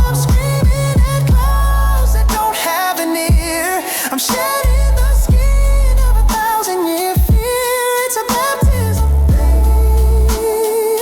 I'm screaming at clouds that don't have an ear. I'm shedding the skin of 1,000-year fear. It's a baptism, babe.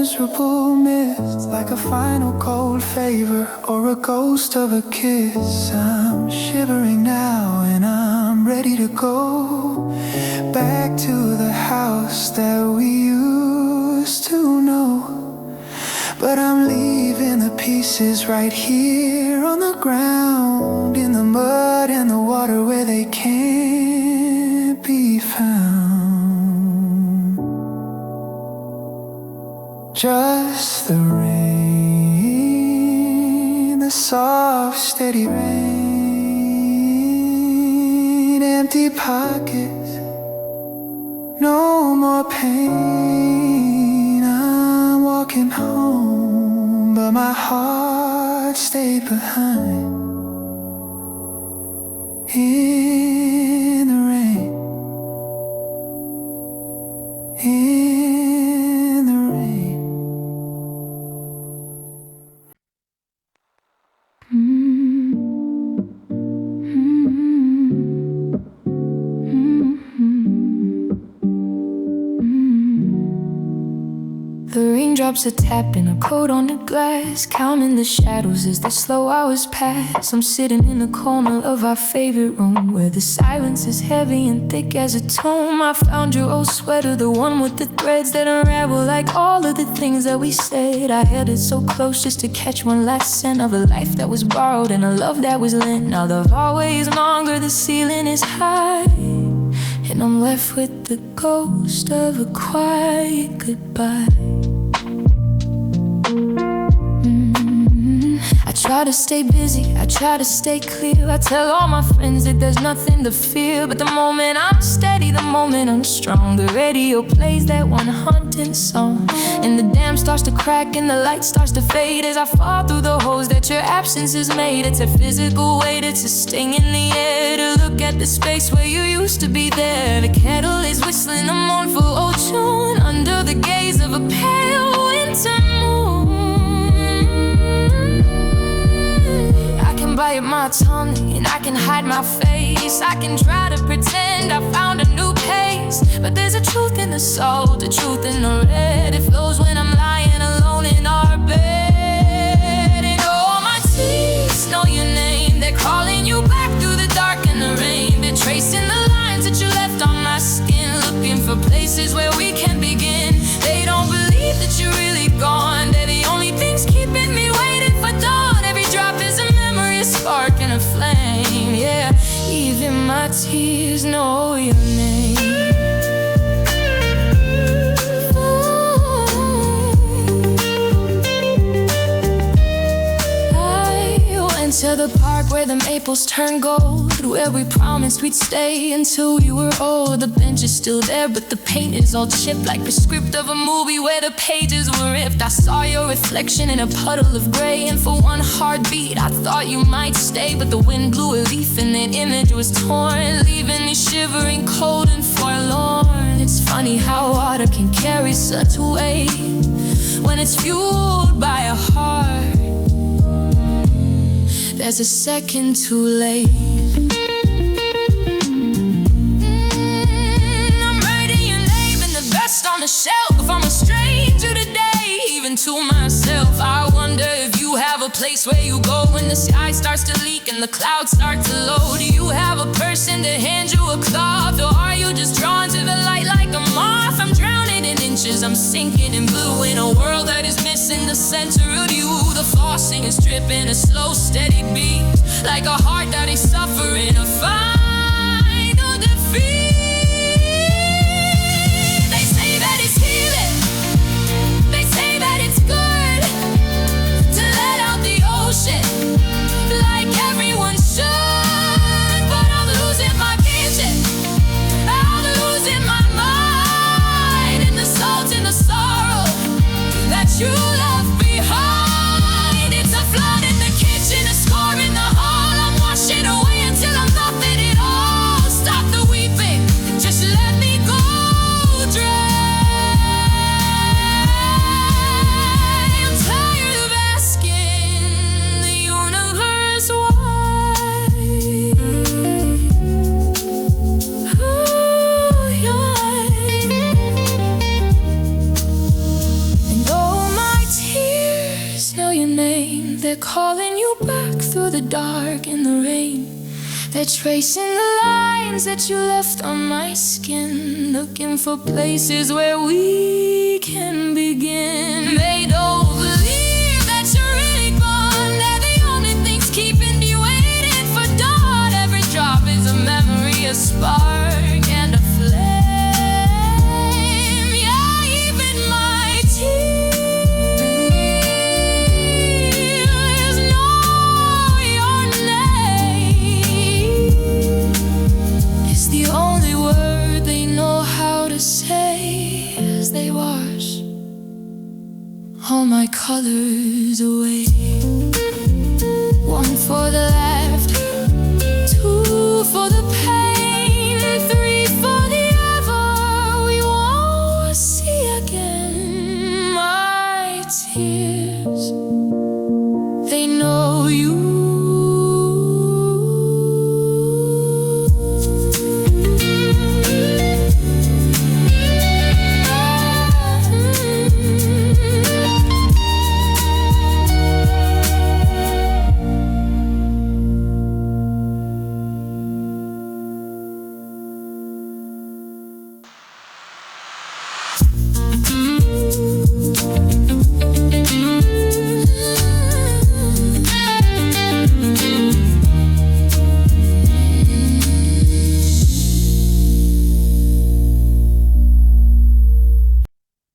miserable mist, like a final cold favor or a ghost of a kiss. I'm shivering now and I'm ready to go back to the house that we used to know. But I'm leaving the pieces right here on the ground, in the mud and the water where they can't be found. Just the rain, the soft, steady rain, empty pockets, no more pain. I'm walking home, but my heart stayed behind. In the rain, in the rain. The raindrops are tapping a coat on the glass, counting the shadows as the slow hours pass. I'm sitting in the corner of our favorite room, where the silence is heavy and thick as a tomb. I found your old sweater, the one with the threads that unravel like all of the things that we said. I held it so close just to catch one last scent of a life that was borrowed and a love that was lent. Now the hallway's longer, the ceiling is high, and I'm left with the ghost of a quiet goodbye. I try to stay busy, I try to stay clear. I tell all my friends that there's nothing to fear. But the moment I'm steady, the moment I'm strong, the radio plays that one haunting song, and the dam starts to crack and the light starts to fade as I fall through the holes that your absence has made. It's a physical weight, it's a sting in the air to look at the space where you used to be there. The kettle is whistling a mournful old tune under the gaze of a pale winter moon. Bite my tongue and I can hide my face. I can try to pretend I found a new pace, but there's a truth in the salt, a truth in the red. It flows when I'm lying alone in our bed. And all my teeth know your name. They're calling you back through the dark and the rain. They're tracing the lines that you left on my skin, looking for places where we can begin. They don't believe that you're really gone. They're the only things keeping me waiting for dawn. Every drop is a spark and a flame, yeah. Even my tears know your name. I went to the park where the maples turn gold, where we promised we'd stay until we were old. The bench is still there, but the paint is all chipped, like the script of a movie where the pages were ripped. I saw your reflection in a puddle of gray, and for one heartbeat I thought you might stay. But the wind blew a leaf and that image was torn, leaving me shivering, cold and forlorn. It's funny how water can carry such weight when it's fueled by a heart there's a second too late. I'm writing your name in the best on the shelf. If I'm a stranger today, even to myself, I wonder if you have a place where you go when the sky starts to leak and the clouds start to low. Do you have a person to hand you a cloth, or are you just drawn to the light like a moth? I'm drowning in inches, I'm sinking in blue, in a world that is missing the center of you. The flossing is dripping a slow, steady beat, like a heart that is suffering a final defeat. They say that it's healing, they say that it's good to let out the ocean like everyone should. But I'm losing my vision, I'm losing my mind, in the salt and the sorrow that you left behind. It's a flood in the kitchen, a storm in the hall. I'm washing away until I'm nothing at all. Stop the weeping, just let me go dry. I'm tired of asking the universe why. And though name. They're calling you back through the dark and the rain. They're tracing the lines that you left on my skin, looking for places where we can begin. They don't believe that you're really gone. They're the only things keeping you waiting for dawn. Every drop is a memory, a spark and a flame. Yeah, even my tears know your name. It's the only word they know how to say as they wash all my colors away. One for the laughter, two for the pain, three for the ever we won't see again. My tears, they know you.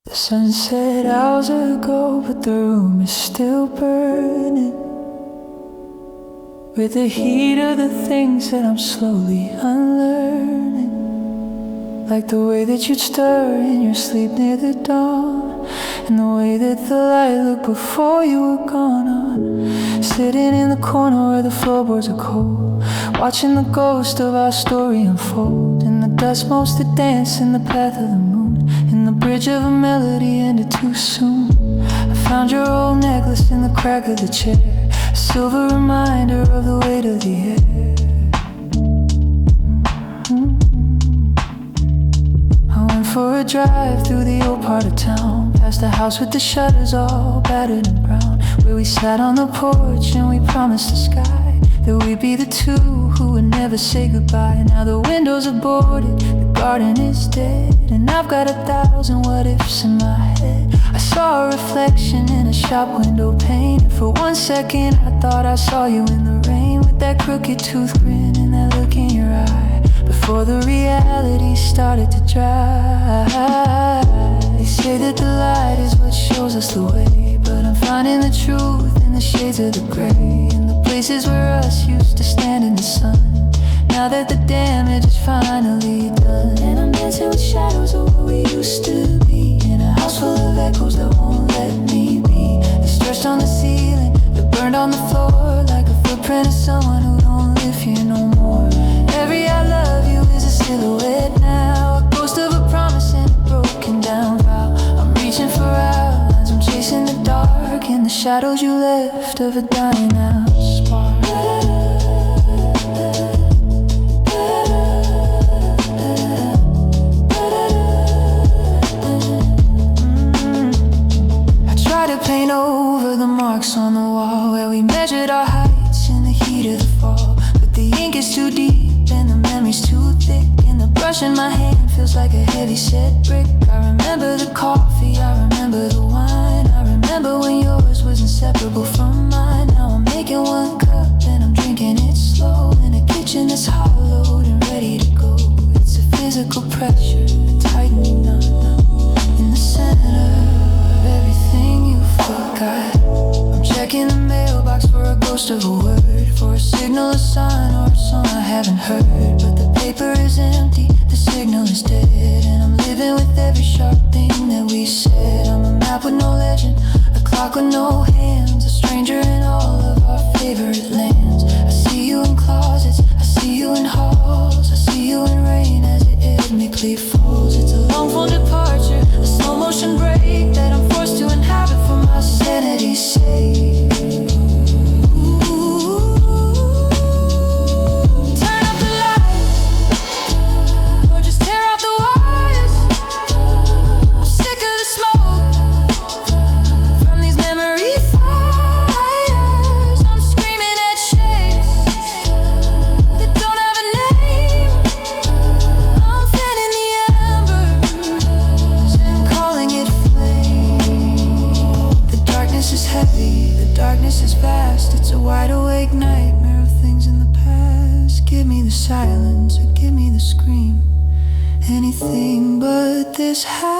The sun set hours ago, but the room is still burning with the heat of the things that I'm slowly unlearning. Like the way that you'd stir in your sleep near the dawn, and the way that the light looked before you were gone. Sitting in the corner where the floorboards are cold, watching the ghost of our story unfold. In the dust most to dance in the path of the moon, in the bridge of a melody ended too soon. I found your old necklace in the crack of the chair, a silver reminder of the weight of the air. For a drive through the old part of town, past the house with the shutters all battered and brown, where we sat on the porch and we promised the sky that we'd be the two who would never say goodbye. Now the windows are boarded, the garden is dead, and I've got 1,000 what ifs in my head. I saw a reflection in a shop window pane, and for 1 second I thought I saw you in the rain, with that crooked tooth grin and that look in your eye, before the reality started to dry. They say that the light is what shows us the way, but I'm finding the truth in the shades of the gray, in the places where us used to stand in the sun, now that the damage is finally done. And I'm dancing with shadows of where we used to be, in a house full of echoes that won't let me be. They're stretched on the ceiling, they're burned on the floor, like a footprint of someone who don't live here no more. Every I love you is a silhouette now, a ghost of a promise and a broken down vow. I'm reaching for outlines, I'm chasing the dark, in the shadows you left of a dying out spark. I try to paint over the marks on the wall where we measured our heights in the heat of the fall, but the ink is too deep and the memory's too thick, and the brush in my hand feels like a heavy set brick. I remember the coffee, I remember the wine, I remember when yours was inseparable from mine. Now I'm making one cup and I'm drinking it slow, in a kitchen that's hollowed and ready to go. It's a physical pressure, a tightening knot in the center of everything you forgot. I'm checking the mailbox for a ghost of a word, for a signal, a sign, or a song I haven't heard. But the paper is empty, the signal is dead, and I'm living with every sharp thing that we said. I'm a map with no legend, a clock with no hands, a stranger in all of our favorite lands. I see you in closets, I see you in halls, I see you in rain as it rhythmically falls. It's a long phone departure, a slow motion break that I'm forced to inhabit for my sanity's sake. From these memories darkness is vast. It's a wide awake nightmare of things in the past. Give me the silence or give me the scream. Anything but this half-living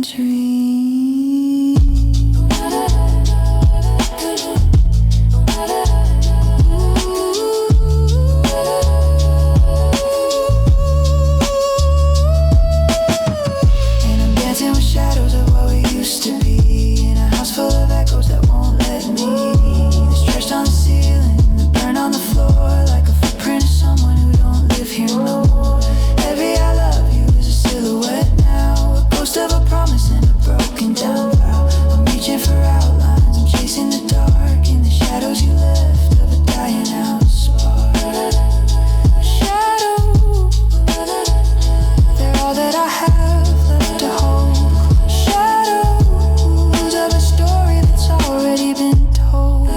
dream. And I'm dancing with shadows of what we used to be, in a house full of echoes that won't let me. The stretched on the ceiling, the burn on the floor, like a footprint of someone who don't live here no more. Every I love you is a silhouette now, a ghost of a promise and a broken down vow. I'm reaching for outlines, I'm chasing the dark in the shadows you left of a dying out spark. Shadows, they're all that I have left to hold. Shadows of a story that's already been told.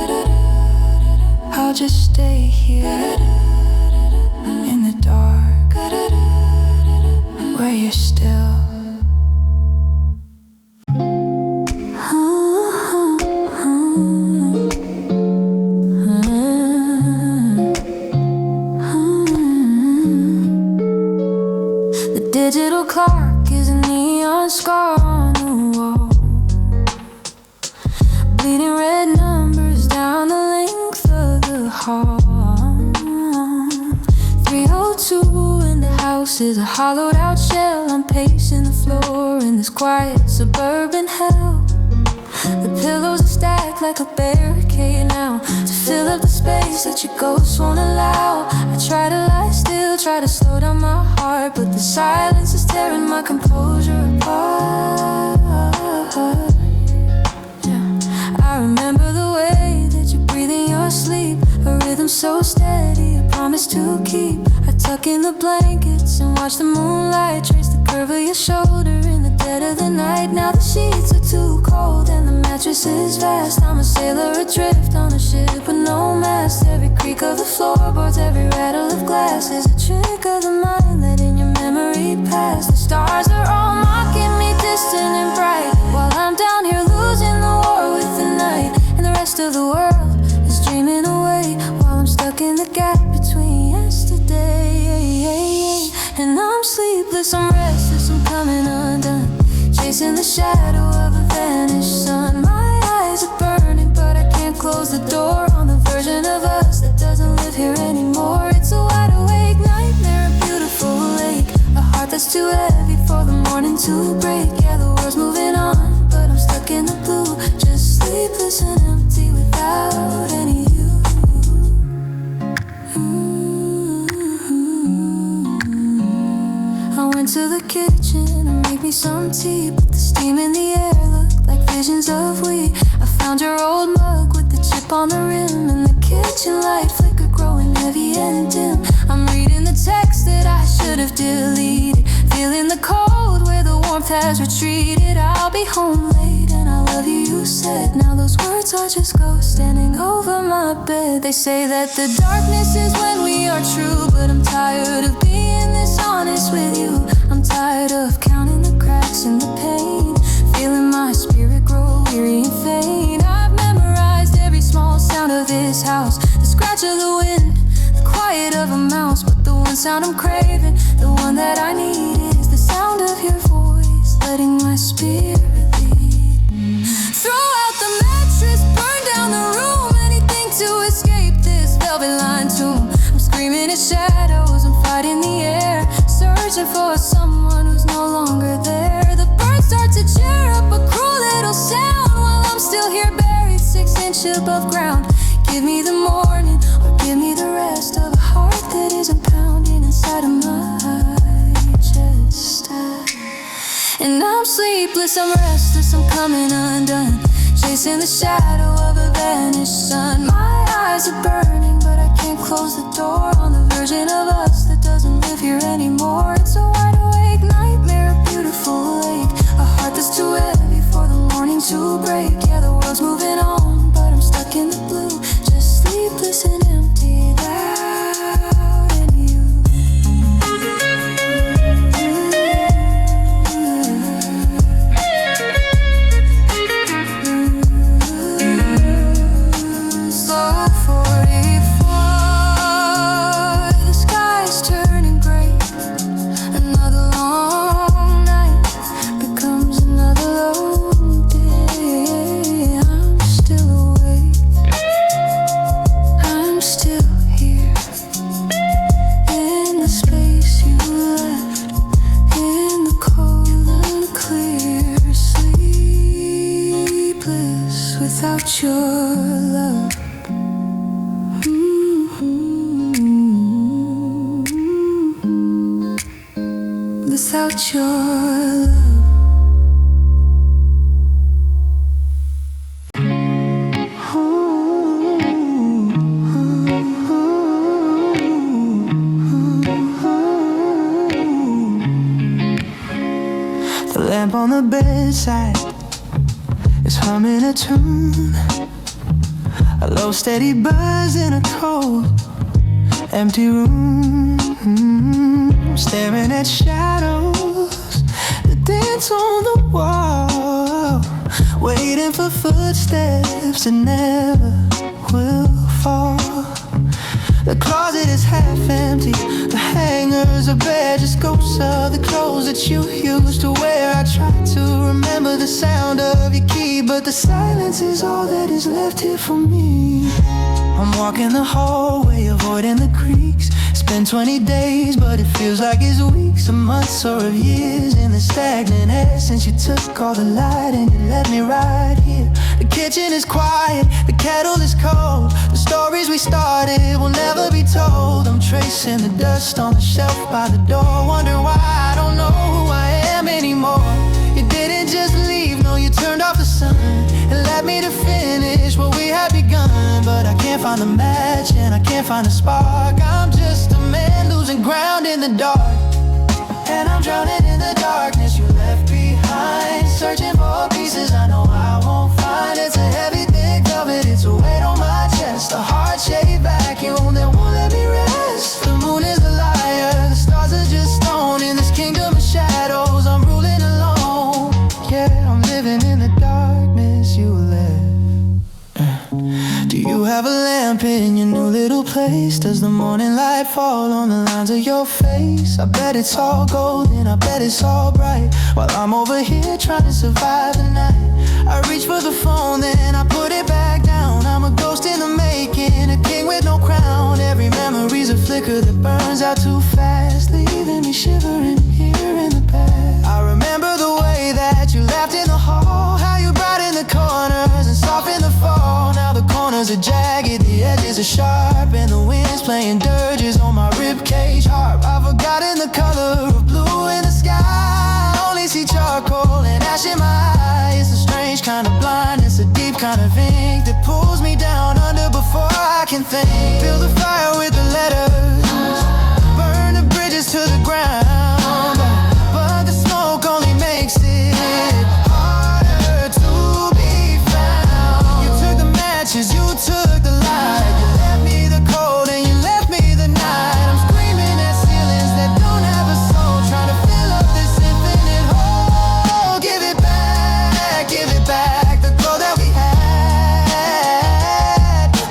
I'll just stay here in the dark, where you're still. The digital clock is a neon scar on the wall, bleeding red numbers down the length of the hall. 302 and the house is a hollowed out shell. I'm pacing the floor in this quiet suburban hell. The pillows are stacked like a barricade now, to fill up the space that your ghosts won't allow. I try to lie still, try to slow down my heart, but the silence is tearing my composure apart. I remember the way that you breathe in your sleep, a rhythm so steady, a promise to keep. I tuck in the blankets and watch the moonlight trace the curve of your shoulder in the dead of the night. Now the sheets are too cold and the mattress is vast. I'm a sailor adrift on a ship with no mast. Every creak of the floorboards, every rattle of glass is a trick of the mind that in your memory past. The stars are all mocking me, distant and bright, while I'm down here losing the war with the night. And the rest of the world is dreaming away, while I'm stuck in the gap between yesterday. And I'm sleepless, I'm restless, I'm coming undone, chasing the shadow of a vanished sun. My eyes are burning, but I can't close the door on the version of us that doesn't live here anymore. It's a wide awake nightmare, a beautiful lake, a heart that's too heavy for the morning to break. Yeah, the world's moving on, but I'm stuck in the blue, just sleepless and empty without any you. I went to the kitchen and made me some tea, but the steam in the air looked like visions of we. I found your old mug with the chip on the rim, and the kitchen light flickered, growing heavy and dim. I'm reading the text that I should have deleted, feeling the cold where the warmth has retreated. I'll be home late and I love you, you said. Now those words are just ghosts standing over my bed. They say that the darkness is when we are true, but I'm tired of being this honest with you. I'm tired of counting the cracks and the pain, feeling my spirit grow weary and faint. I've memorized every small sound of this house, the scratch of the wind, the quiet of a mouse. But the one sound I'm craving, the one that I need, is the sound of your voice, letting my spirit lead. Throw out the mattress, burn down the room, anything to escape this velvet-lined tomb. I'm screaming at shadows, I'm fighting the air, searching for someone who's no longer there. The birds start to cheer up a cruel little sound, while I'm still here buried 6 inches above ground. Give me the morning, or give me the rest of a heart that isn't pounding inside of my chest. And I'm sleepless, I'm restless, I'm coming undone, chasing the shadow of a vanished sun. My eyes are burning, but I can't close the door on the version of us that doesn't live here anymore. It's a wide awake nightmare, a beautiful lake, a heart that's too heavy for the morning to break. Yeah, the world's moving on, but I'm stuck in the blue, just sleepless and empty without any you. without your love. Without your love. The lamp on the bedside is humming a tune, a low steady buzz in a cold, empty room. Staring at shadows that dance on the wall, waiting for footsteps that never will fall. The closet is half empty, the hangers are bare, just ghosts of the clothes that you used to wear. I try to remember the sound of your key, but the silence is all that is left here for me. I'm walking the hallway, avoiding the creaks. It's been 20 days, but it feels like it's weeks, or months, or of years in the stagnant air since you took all the light and you left me right here. The kitchen is quiet, the kettle is cold. The stories we started will never be told. I'm tracing the dust on the shelf by the door, wondering why I don't know who I am anymore. You didn't just leave, no, you turned off the sun and left me to finish what we had begun. But I can't find the match and I can't find the spark. I'm just a man losing ground in the dark, and I'm drowning in the darkness you left behind, searching for pieces I know I won't find. It's a heavy, thick velvet, it's a weight on my chest, a heart-shaped vacuum that won't let me rest. The moon is a liar, the stars are just stone. In this kingdom of shadows, I'm ruling alone. Yeah, I'm living in the darkness you left. Do you have a lamp in your new little place? Does the morning light fall on the lines of your face? I bet it's all golden, I bet it's all bright, while I'm over here trying to survive the night. I reach for the phone, then I put it back down. I'm a ghost in the making, a king with no crown. Every memory's a flicker that burns out too fast, leaving me shivering here in the past. I remember the way that you laughed in the hall, how you brightened the corners and softened the fall. Now the corners are jagged, the edges are sharp, and the wind's playing dirges on my ribcage harp. I've forgotten the color of blue in the sky, I only see charcoal and ash in my eyes. It's a strange kind of blindness, a deep kind of ink that pulls me down under before I can think. Fill the fire with the letters, burn the bridges to the ground, but the smoke only makes it harder to be found. You took the matches, you took the light, you left me the cold and you left me the night. I'm screaming at ceilings that don't have a soul, trying to fill up this infinite hole. Give it back, the glow that we had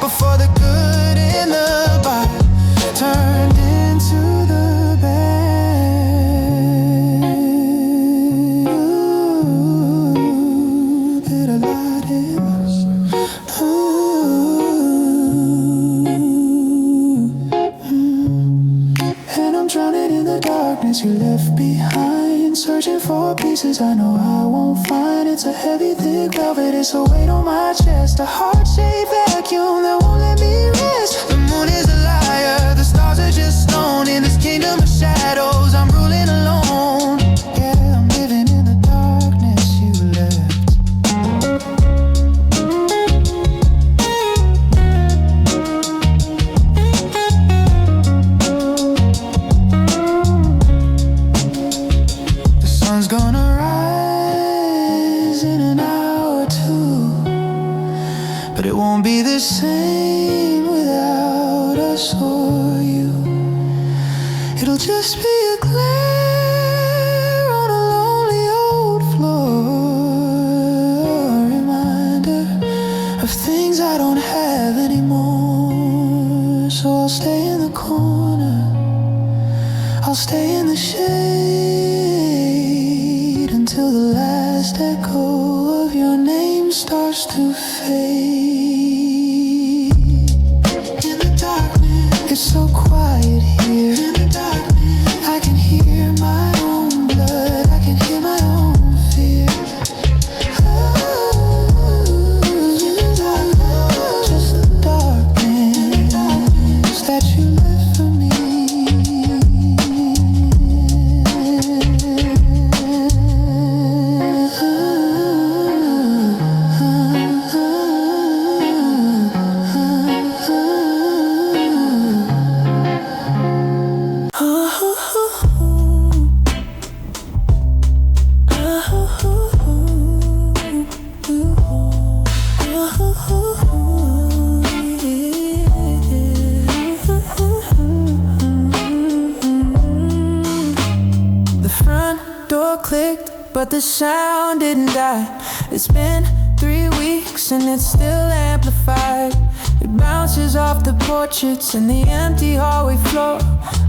before the good in the bad turned into the bad. Ooh, did I lie to us? And I'm drowning in the darkness you left behind, searching for pieces I know I won't find. It's a heavy, thick velvet, it's a weight on my chest, a heart-shaped vacuum that won't let me rest. The moon is a liar, the stars are just stone. In this kingdom of shadows, I'm ruling alone. Yeah, I'm living in the darkness you left. The sun's gonna rise in an hour or two, but it won't be the same without us or you. It'll just be a glare on a lonely old floor, a reminder of things I don't have anymore. So I'll stay in the corner, I'll stay in the shade until the last echo of your name starts to fade. In the darkness, it's so quiet here. In the darkness, I can hear my own blood, I can hear my own fear. Oh, in the darkness. but the sound didn't die. It's been 3 weeks and it's still amplified. It bounces off the portraits and the empty hallway floor.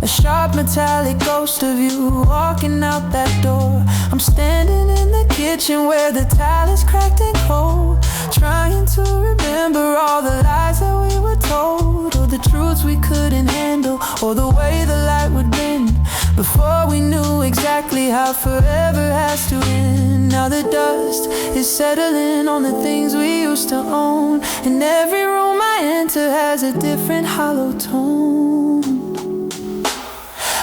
A sharp metallic ghost of you walking out that door. I'm standing in the kitchen where the tile is cracked and cold, trying to remember all the lies that we were told, or the truths we couldn't handle, or the way the light would bend before we knew exactly how forever has to end. Now the dust is settling on the things we used to own, and every room I enter has a different hollow tone.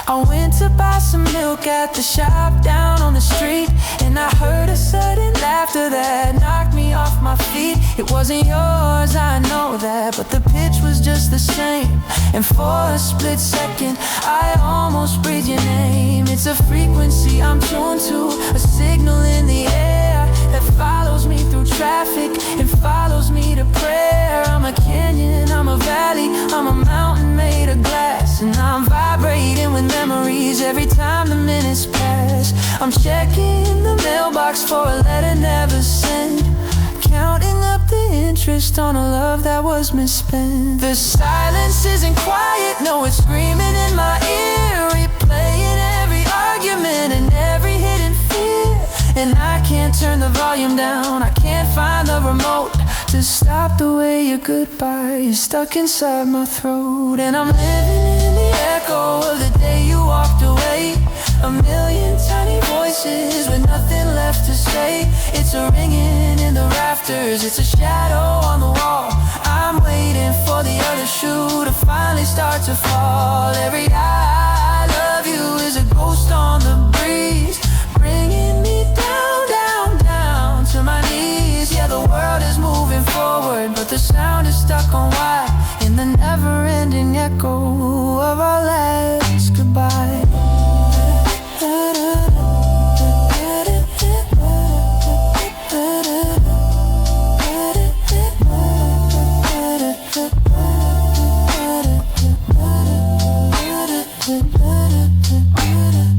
I went to buy some milk at the shop down on the street, and I heard a sudden laughter that knocked me off my feet. It wasn't yours, I know that, but the pitch was just the same. And for a split second, I almost breathed your name. It's a frequency I'm tuned to, a signal in the air that follows me through traffic and follows me to prayer. I'm a canyon, I'm a valley, I'm a mountain made of glass, and I'm vibrating with memories every time the minutes pass. I'm checking the mailbox for a letter never sent, counting up the interest on a love that was misspent. The silence isn't quiet, no, it's screaming in my ear, replaying every argument and every hidden fear. And I can't turn the volume down, I can't find the remote to stop the way your goodbye is stuck inside my throat. And I'm living in the echo of the day you walked away, a million tiny voices with nothing left to say. It's a ringing in the rafters, it's a shadow on the wall. I'm waiting for the other shoe to finally start to fall. Every I love you is a ghost on the breeze, bringing me down, down, down to my knees. Yeah, the world is moving forward, but the sound is stuck on why, in the never-ending echo of our last goodbye.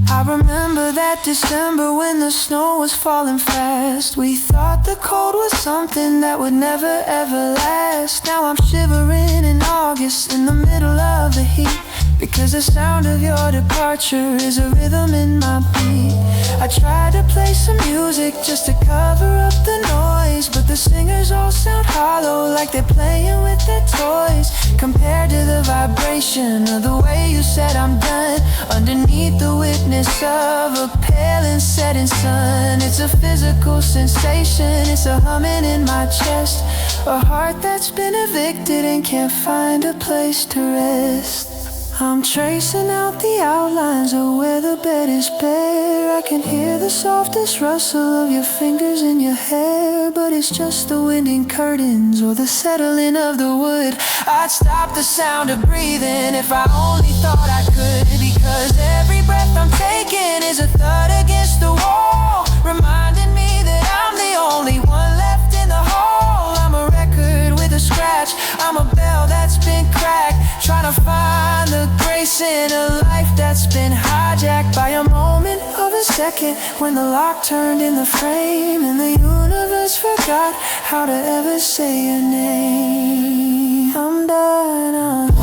I remember that December when the snow was falling fast. We thought the cold was something that would never ever last. Now I'm shivering in August in the middle of the heat, because the sound of your departure is a rhythm in my beat. I tried to play some music just to cover up the noise, but the singers all sound hollow, like they're playing with their toys, compared to the vibration of the way you said I'm done, underneath the witness of a pale and setting sun. It's a physical sensation, it's a humming in my chest, a heart that's been evicted and can't find a place to rest. I'm tracing out the outlines of where the bed is bare. I can hear the softest rustle of your fingers in your hair, but it's just the winding curtains or the settling of the wood. I'd stop the sound of breathing if I only thought I could, because every breath I'm taking is a thud against the wall, reminding me that I'm the only one left in the hall. I'm a record with a scratch, I'm a bell that's been cracked, trying to find the grace in a life that's been hijacked by a moment of a second when the lock turned in the frame and the universe forgot how to ever say your name. I'm done, I'm done.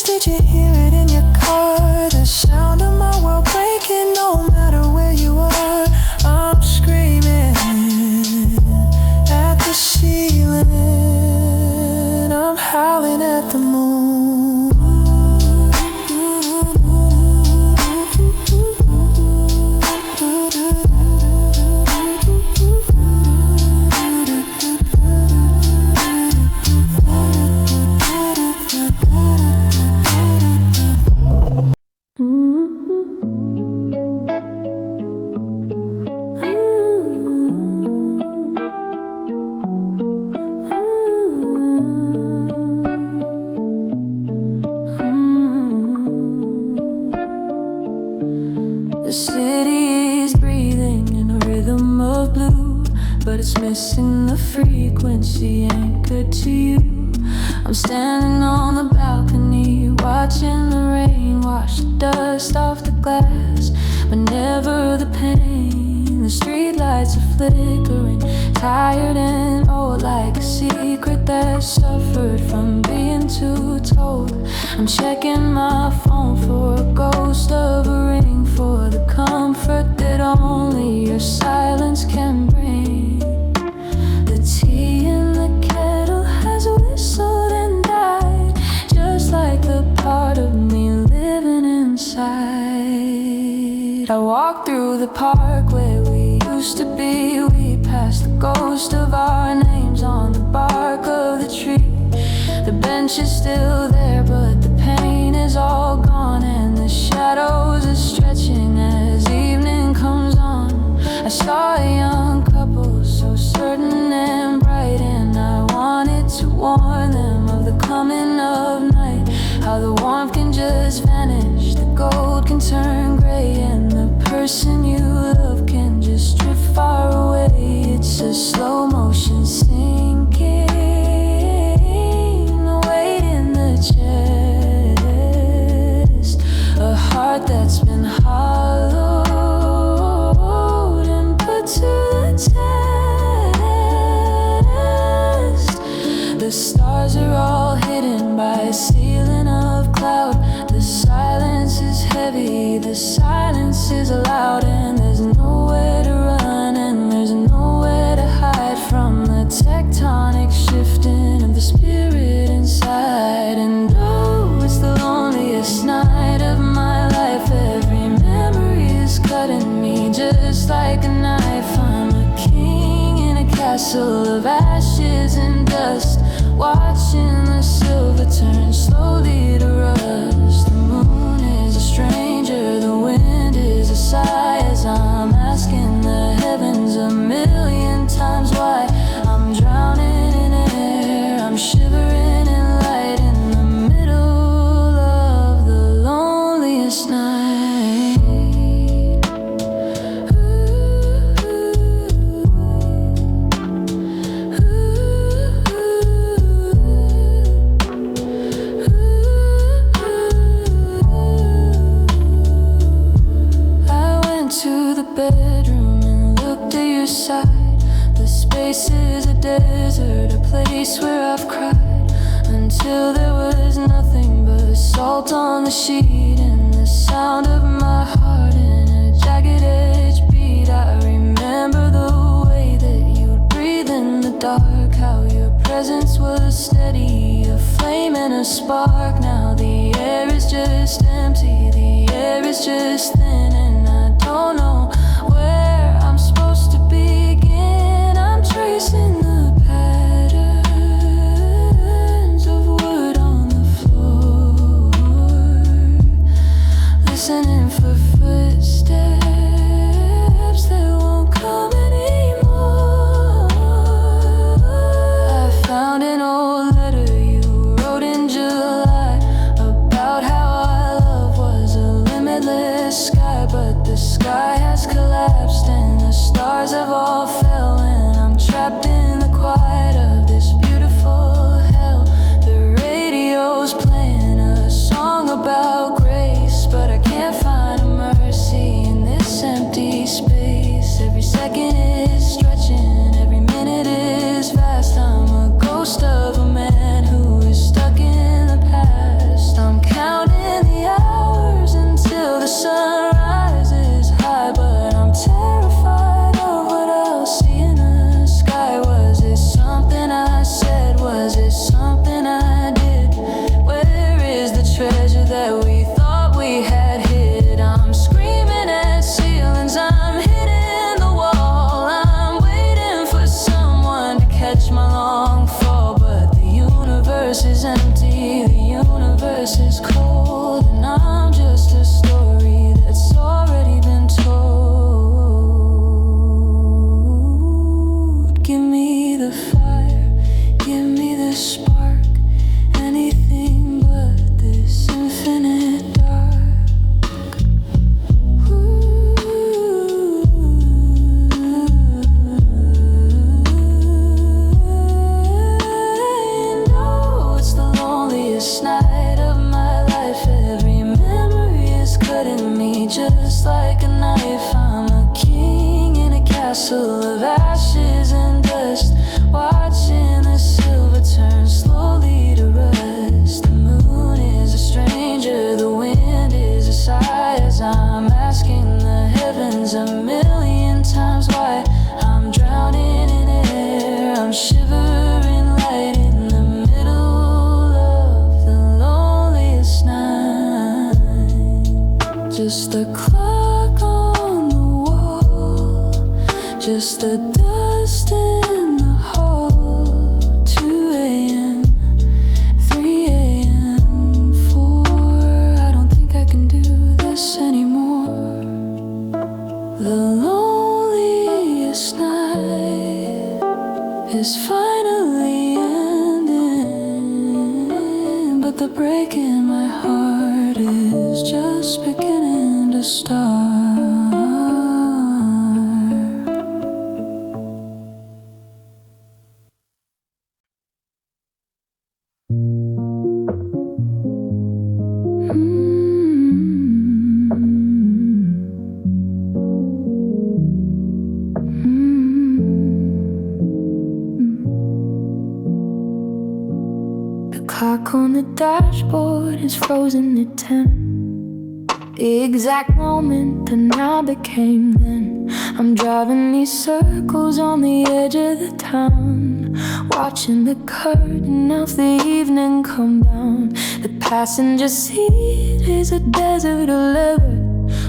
Did you hear it in your car? The sound of my world breaking, no matter where you are. I'm screaming at the ceiling. what's missing, the frequency ain't good to you. I'm standing on the balcony, watching the rain wash the dust off the glass, but never the pain. The streetlights are flickering, tired and old, like a secret that suffered from being too told. I'm checking my phone for a ghost of a ring, for the comfort that only your silence can bring. The tea in the kettle has whistled and died, just like the part of me living inside. I walk through the park where we used to be. We passed the ghost of our names on the bark of the tree. The bench is still there, but the pain is all gone, and the shadows are stretching as evening comes on. I saw a young couple, so certain and bright, and I wanted to warn them of the coming of night. How the warmth can just vanish, the gold can turn gray, and the person you love can just drift far away. It's a slow motion sinking, the weight in the chest, a heart that's been hollowed and put to the test. The stars are all hidden by a ceiling of cloud. The silence is heavy, the silence is loud, and there's nowhere to run and there's nowhere to hide from the tectonic shifting of the spirit inside. And oh, it's the loneliest night of my life. Every memory is cutting me just like a knife. I'm a king in a castle of ashes and dust, watching the silver turn slowly to rust. The moon is a stranger, the wind is a sigh, as I'm asking the heavens a million times why. I'm drowning in air, I'm shivering in light, in the middle of the loneliest night. Bedroom and looked at your side. The space is a desert, a place where I've cried until there was nothing but salt on the sheet, and the sound of my heart in a jagged edge beat. I remember the way that you'd breathe in the dark, how your presence was steady, a flame and a spark. Now the air is just empty, the air is just thin, and I don't know where I'm supposed to begin. I'm tracing the patterns of wood on the floor, listening for footsteps that won't come anymore. I found an old letter you wrote in July about how our love was a limitless sky, but castle of ashes and dust, watching the silver turn slowly to rust. The moon is a stranger, the wind is a sigh, as I'm asking the heavens a million times why. I'm drowning in air, I'm shivering light in the middle of the loneliest night. Just the clock on the wall, just the dust in the hall. 2 a.m., 3 a.m., 4. I don't think I can do this anymore. The loneliest night is finally ending, but the break in my heart is just beginning to start. The clock on the dashboard is frozen at 10. The exact moment that now became then. I'm driving these circles on the edge of the town, watching the curtain of the evening come down. The passenger seat is a desert of leather,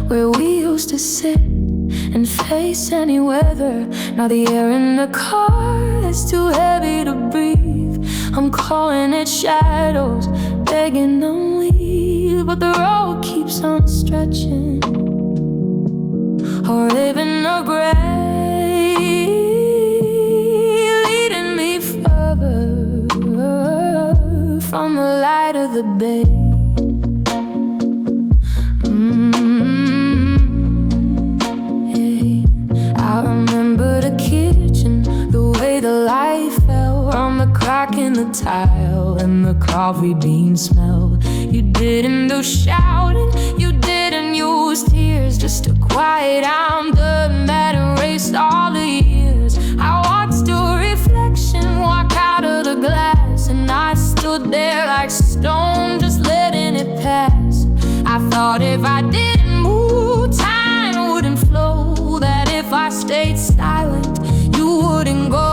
where we used to sit and face any weather. Now the air in the car is too heavy to breathe. I'm calling it shadows, begging them leave, but the road keeps on stretching, or even a grave, leading me further from the light of the bay. I remember the kitchen, the way the light fell on the crack in the tile and the coffee bean smell. You didn't do shouting, you didn't use tears, just a quiet I'm done that erased all the years. I watched your reflection walk out of the glass, and I stood there like stone, just letting it pass. I thought if I didn't move, time wouldn't flow, that if I stayed silent, you wouldn't go.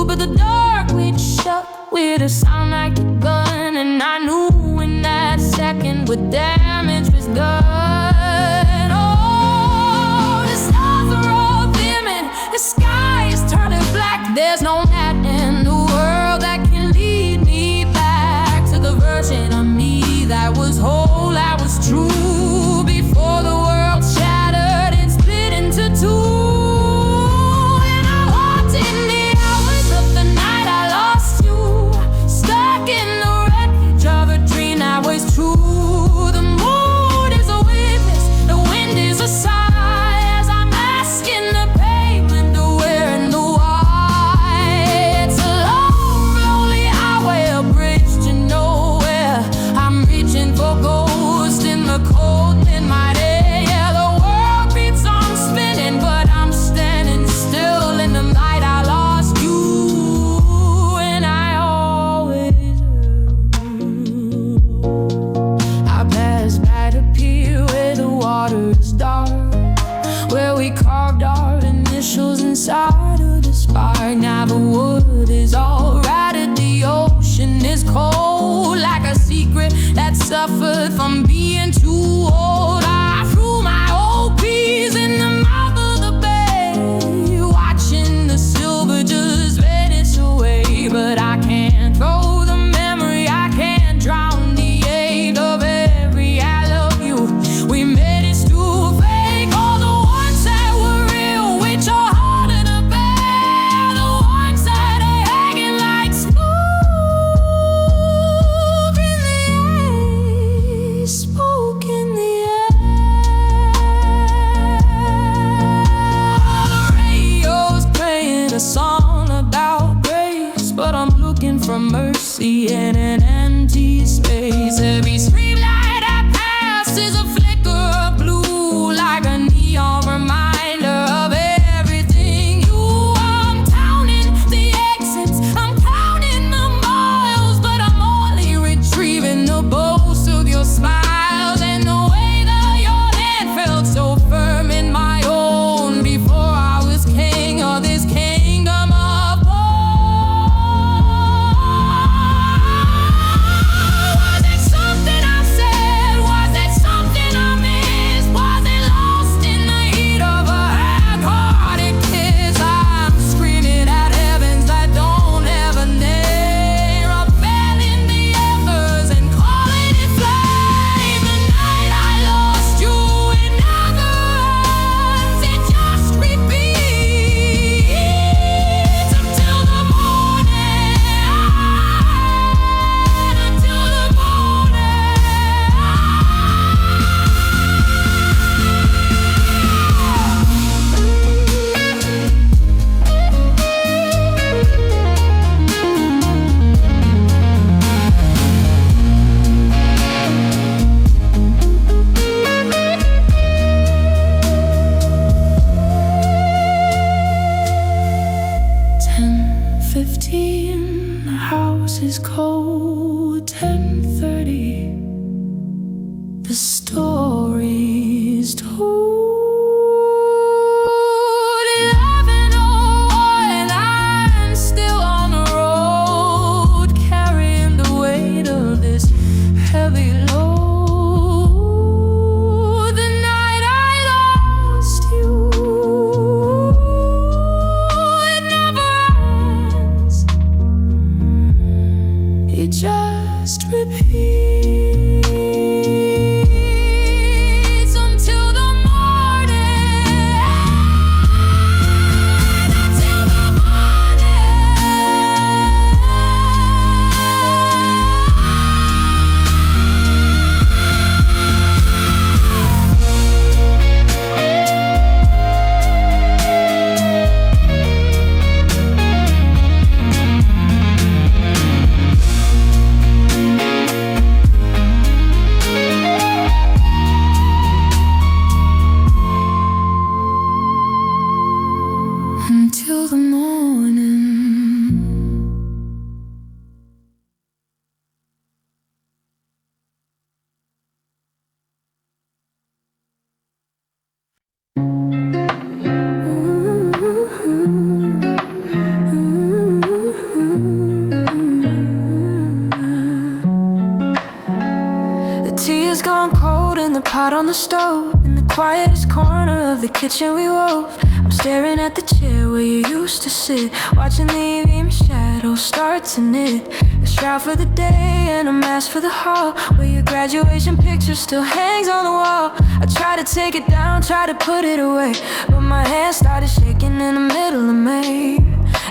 But the door we'd shut with a sound like a gun, and I knew in that second what damage was done. Oh, the stars are all dimming, the sky is turning black. There's no net in the world that can lead me back to the version of me that was whole, that was true, before the world shattered and split into two. And I walked in the hours of the night I lost you, stuck in the wreckage of a dream that was true. The moon is a witness, the wind is a sigh, as I'm asking the pavement the where and the why. house is cold, 10:30. The story's told. 11:01, I'm still on the road, carrying the weight of this heavy load. The night I lost you, it never ends. It just repeats until the morning. Until the until the morning. The tea is gone cold in the pot on the stove. In the quietest corner of the kitchen we wove. I'm staring at the chair where you used to sit, watching the evening shadows start to knit. A shroud for the day and a mask for the hall, where your graduation picture still hangs on the wall. I try to take it down, try to put it away, but my hand started shaking in the middle of May.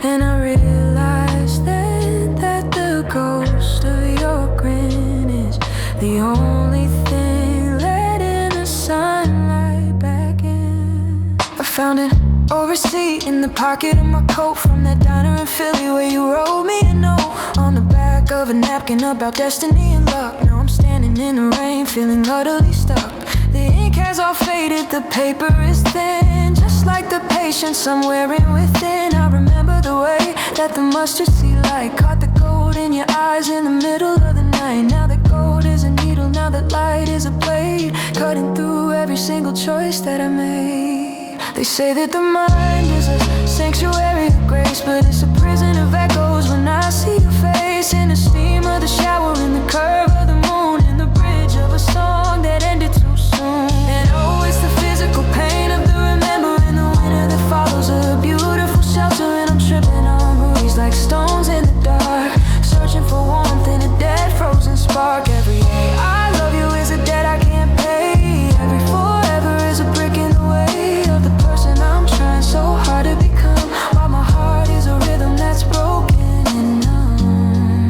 And I realized that the ghost of your grin is the only thing letting the sunlight back in. I found an old receipt in the pocket of my coat from that diner in Philly where you wrote me a note on the back of a napkin about destiny and luck. Now I'm standing in the rain, feeling utterly stuck. The ink has all faded, the paper is thin, just like the patience I'm wearing within. I remember the way that the mustard seed light caught the gold in your eyes in the middle of the night. Now that gold is a needle, now that light is a blade, cutting through every single choice that I made. They say that the mind is a sanctuary of grace, but it's a prison of echoes when I see your face. In the steam of the shower, in the curve of the moon, in the bridge of a song that ended too soon. And oh, it's the physical pain of the remembering the winter that follows a beautiful shelter. And I'm tripping on rubies like stones in the dark, searching for warmth in a dead frozen spark. Every day I love you is a debt I can't pay. Every forever is a brick in the way of the person I'm trying so hard to become, while my heart is a rhythm that's broken and numb.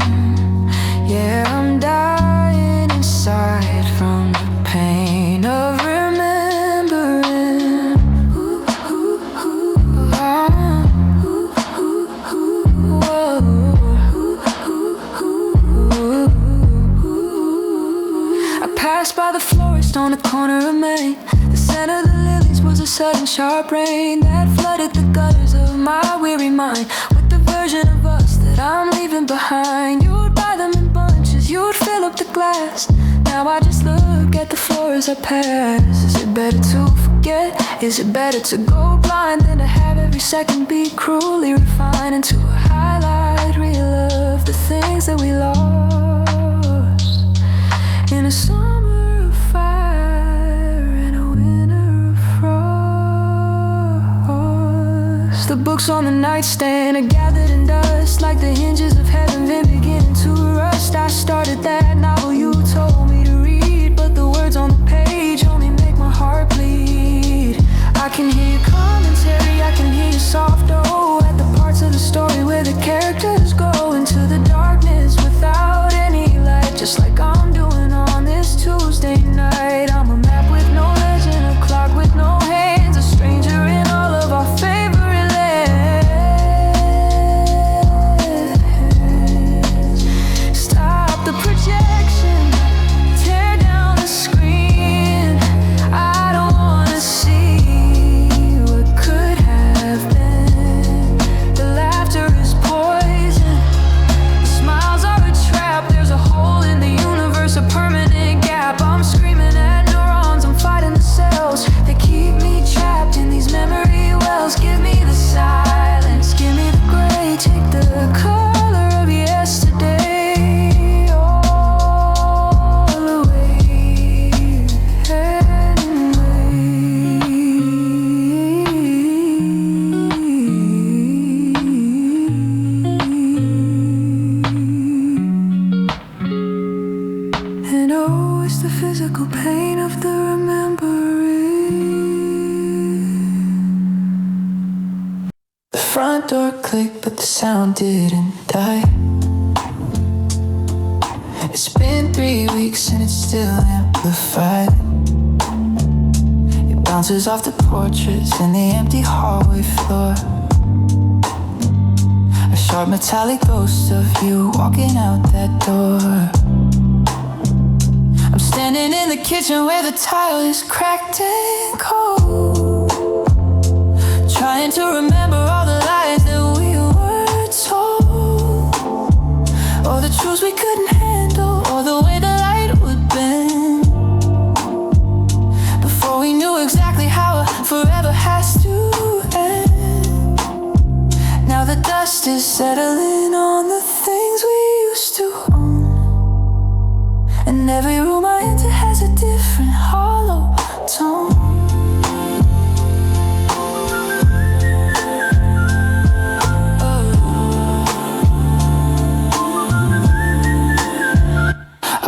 Yeah, I'm dying inside from the pain of remembering. Ooh, ooh, ooh, whoa. I passed by the florist on the corner of Main. The scent of the lilies was a sudden sharp rain that flooded the gutters of my weary mind with the version of us that I'm leaving behind. You'd buy them in bunches, you'd fill up the glass. Now I just look at the floor as I pass. Is it better to forget? Is it better to go blind than to have every second be cruelly refined into a highlight reel of the things that we lost in a summer of fire and a winter of frost? The books on the nightstand are gathered in dust, like the hinges of heaven been beginning to rust. I started that novel you told me to read, but the words on the page only make my heart bleed. I can hear your commentary, I can hear your soft oh at the parts of the story where the characters go into the darkness without any light, just like I'm doing on this Tuesday night. I'm a map with no legend, a clock with no hands, a stranger in all of our favorite lands. Stop the projection, tear down the screen. I don't wanna see what could front door clicked, but the sound didn't die. It's been 3 weeks and it's still amplified. It bounces off the portraits and the empty hallway floor. A sharp metallic ghost of you walking out that door. I'm standing in the kitchen where the tile is cracked and cold, trying to remember all the lies that we were told, or the truths we couldn't handle, or the way the light would bend, before we knew exactly how forever has to end. Now the dust is settling on the things we used to own, and every room I enter has a different hollow tone.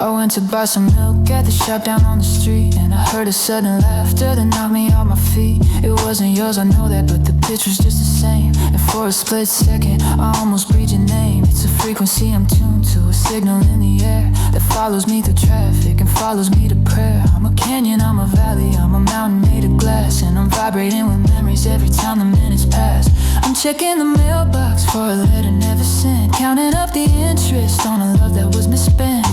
I went to buy some milk at the shop down on the street, and I heard a sudden laughter that knocked me off my feet. It wasn't yours, I know that, but the pitch was just the same. And for a split second, I almost breathed your name. It's a frequency I'm tuned to, a signal in the air that follows me through traffic and follows me to prayer. I'm a canyon, I'm a valley, I'm a mountain made of glass, and I'm vibrating with memories every time the minutes pass. I'm checking the mailbox for a letter never sent, counting up the interest on a love that was misspent.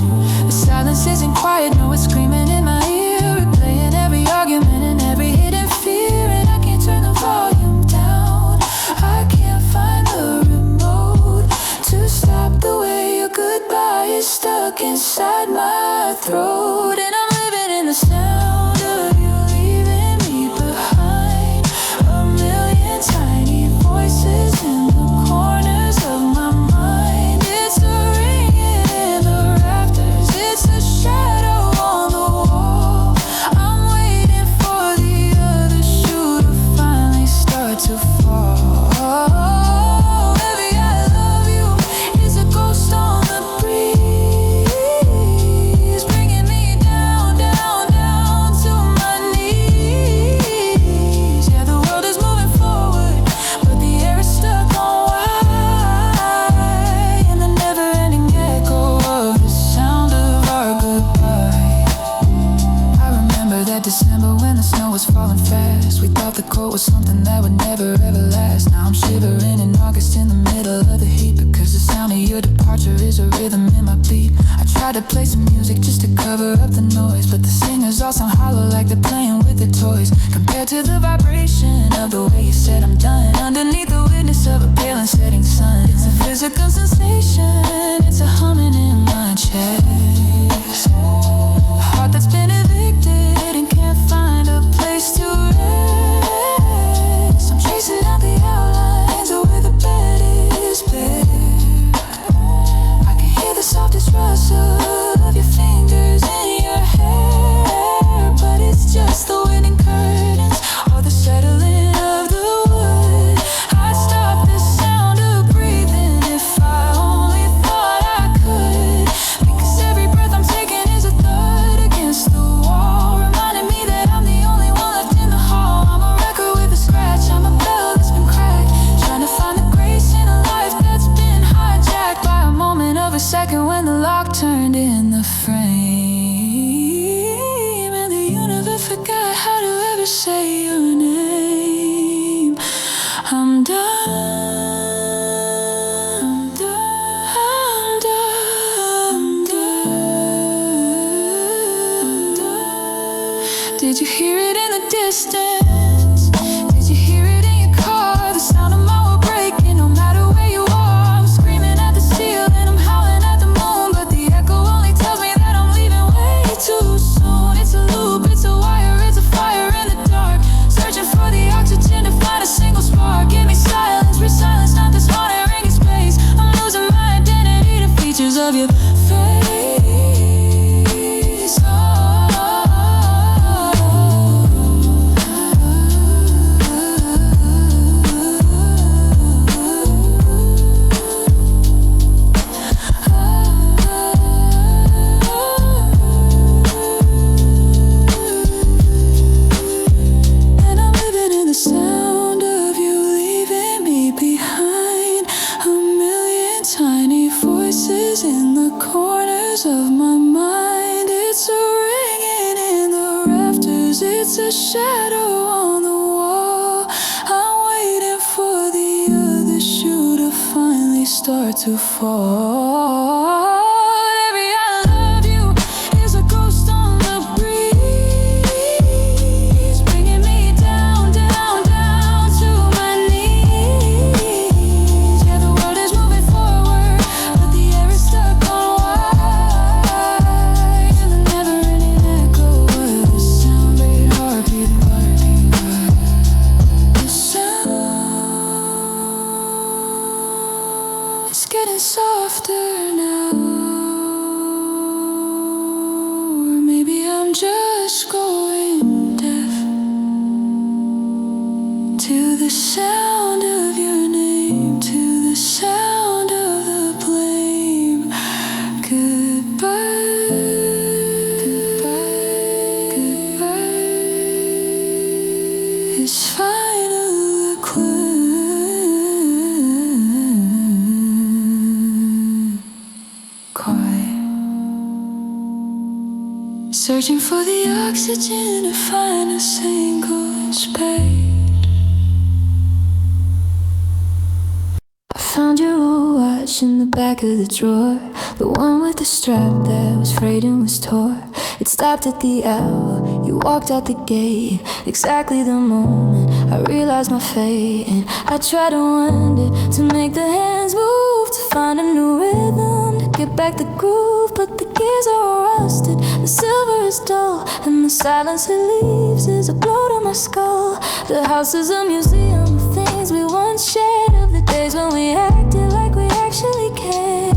The silence isn't quiet, no, it's screaming in my ear, replaying every argument and every hidden fear. And I can't turn the volume down, I can't find the remote to stop the way your goodbye is stuck inside my throat. And I'm living in the sound of you leaving me behind, a million tiny voices in the corners of my mind. It's a ringing in the rafters, it's a shadow on the wall. I'm waiting for the other shoe to finally start to fall. Baby, I love you is a ghost on the breeze, bringing me down, down, down to my knees. Yeah, the world is moving forward, but the air is stuck on why, and the never-ending echo of the sound of our goodbye. I remember that December when the snow was falling fast. We thought the cold was something that would never ever last. Now I'm shivering in August in the middle of the heat, because the sound of your departure is a rhythm in my beat. I tried to play some music just to cover up the noise, but the singers all sound hollow like they're playing with their toys, compared to the vibration of the way you said I'm done, underneath the witness of a pale and setting sun. It's a physical sensation, it's a humming in my chest, a heart that's been evicted and can't find a place to rest. I'm tracing out the outlines of where the bed is bare. I can hear the softest rustle of your fingers in your hair, but it's just the winding curtains or the settling of the wood. I'd stop the sound of breathing if I only thought I could, because every breath I'm taking is a thud against the wall, reminding me that I'm the only one left in the hall. I'm a record with a scratch, I'm a bell that's been cracked, trying to find the grace in a life that's been hijacked by a moment of a second when the lock turned in the frame, and the universe forgot how to ever say your name. I'm done, I'm done, I'm done, I'm done. Did you hear it in the distance? Did you hear it in your car? The sound of my world breaking, no matter where you are. I'm screaming at the ceiling, I'm howling at the moon, but the echo only tells me that I'm leaving way too soon. It's a loop, it's a wire, it's a fire in the dark, searching for the oxygen to find a single spark. Give me silence, start to fall. Every I love you is a ghost on the breeze, bringing me down, down, down to my knees. Yeah, the world is moving forward, but the air is stuck on wire. The never-ending echo of the sound, beat, heartbeat, heartbeat, the sound. It's getting softer now, or maybe I'm just going deaf to the sound of your name, to the sound of the blame. Goodbye, goodbye, goodbye. It's final quiet, searching for the oxygen to find a single spade. I found your old watch in the back of the drawer, the one with the strap that was frayed and was tore. It stopped at the hour you walked out the gate, exactly the moment I realized my fate. And I tried to wind it to make the hands move, to find a new rhythm, to get back the groove, but the gears are all rusted, the silver is dull, and the silence it leaves is a blow to my skull. The house is a museum of things we once shared, of the days when we acted like we actually cared.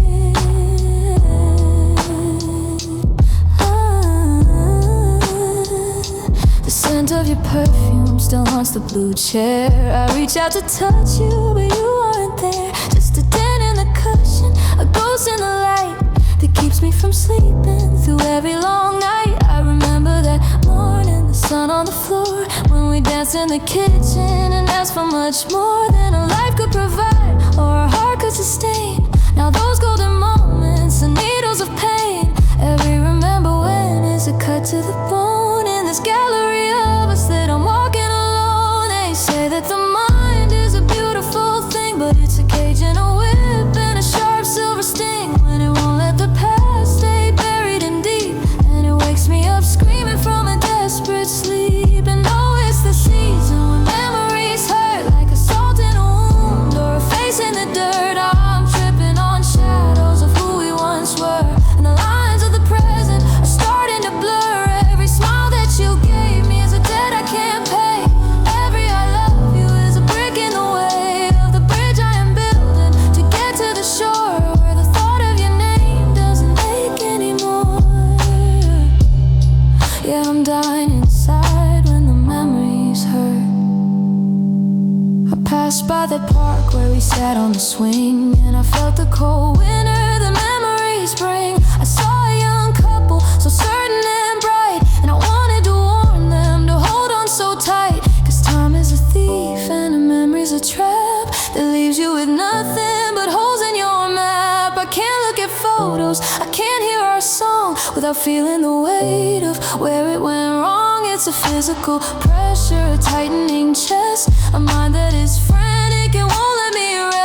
The scent of your perfume still haunts the blue chair. I reach out to touch you, but you aren't there. Just a dent in the cushion, a ghost in the light that keeps me from sleeping through every long night. I remember that morning, the sun on the floor, when we danced in the kitchen and asked for much more than a life could provide or a heart could sustain. Now those golden moments are needles of pain. Every remember when is a cut to the bone. In this gallery of us that I'm walking alone, they say that the mind is a beautiful thing, but it's a cage and a whip and a sharp silver sting, when it won't let the past stay buried in deep, and it wakes me up screaming from a desperate sleep. And oh, it's the season when memories hurt like a salt in a wound or a face in the dirt. I'm tripping on shadows of who we once were, and the lines of the present are starting to blur. Every smile that you gave me is a debt I can't pay. Every I love you is a brick in the way of the bridge I am building to get to the shore, where the thought of your name doesn't ache anymore. Yeah, I'm dying inside when the memories hurt. I passed by that park where we sat on the swing, and I felt the cold winter the memories bring. I saw a young couple, so certain and bright, and I wanted to warn them to hold on so tight, 'cause time is a thief and a memory's a trap that leaves you with nothing but holes in your map. I can't look at photos, I can't hear our song without feeling the weight of where it went wrong. It's a physical pressure, a tightening chest, a mind that is frantic and won't let me rest.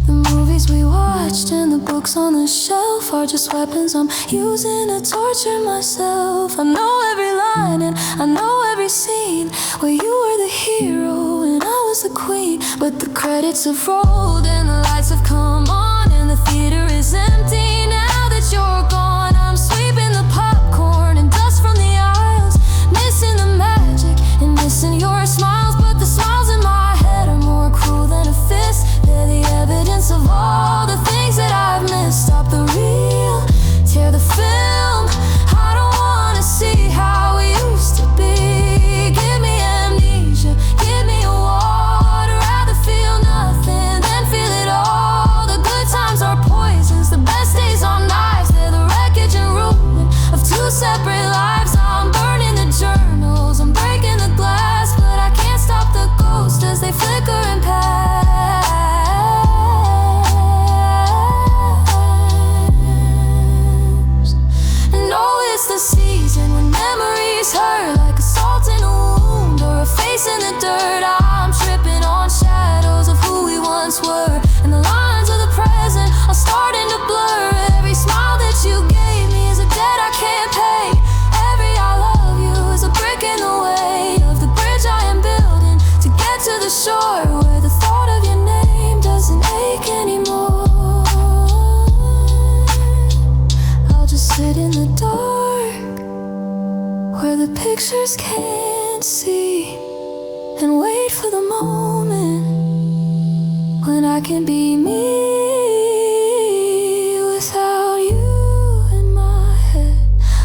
The movies we watched and the books on the shelf are just weapons I'm using to torture myself. I know every line and I know every scene where you were the hero and I was the queen, but the credits have rolled and the lights have come on, and the theater is empty now that you're gone. I'm sweeping the popcorn and dust from the aisles, missing the magic and missing your smiles, but the smiles in my head are more cruel than a fist. They're the evidence of all the things that I've missed. Stop the reel, tear the film. I don't wanna see how we used to be. Give me amnesia, give me a water. Rather feel nothing than feel it where the pictures can't see, and wait for the moment when I can be me without you in my head,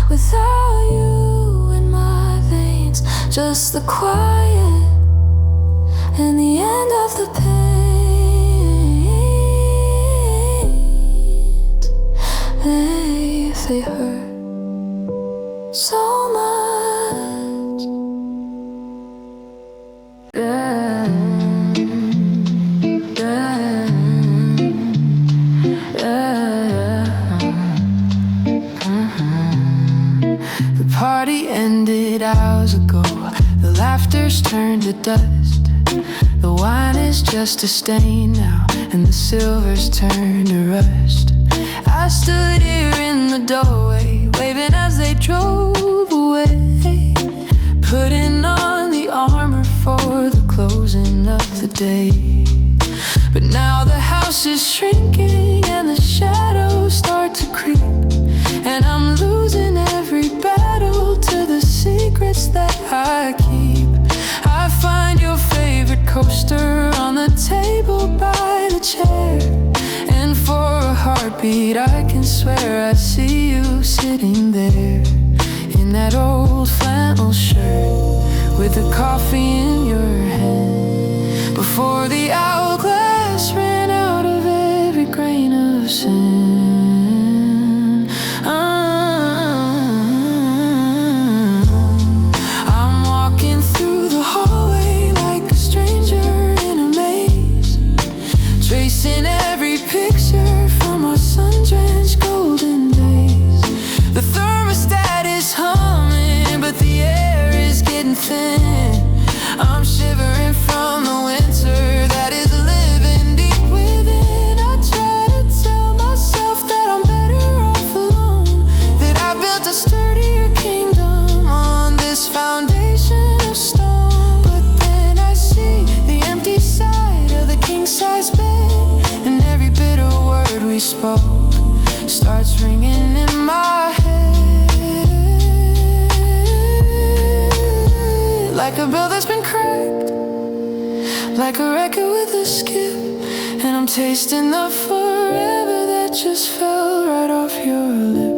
without you in my veins. Just the quiet and the end of the pain. They hurt so much. The party ended hours ago. The laughter's turned to dust. The wine is just a stain now, and the silver's turned to rust. I stood here in the doorway, waving as they drove away, putting on the armor for the closing of the day. But now the house is shrinking and the shadows start to creep, and I'm losing every battle to the secrets that I keep. I find your favorite coaster on the table by the chair, and for a heartbeat I can swear I see you sitting there in that old flannel shirt with the coffee in your hand, before the hourglass ran out of every grain of sand. I'm walking through the hallway like a stranger in a maze, tracing every picture from our sun-drenched golden days. The thermostat is humming, but the air is getting thin. I'm shivering from the winter that is living deep within. I try to tell myself that I'm better off alone, that I built a sturdier kingdom on this foundation of stone. But then I see the empty side of the king-size bed, and every bitter word we spoke starts ringing in my head, like a bell that's been cracked, like a record with a skip. And I'm tasting the forever that just fell right off your lip.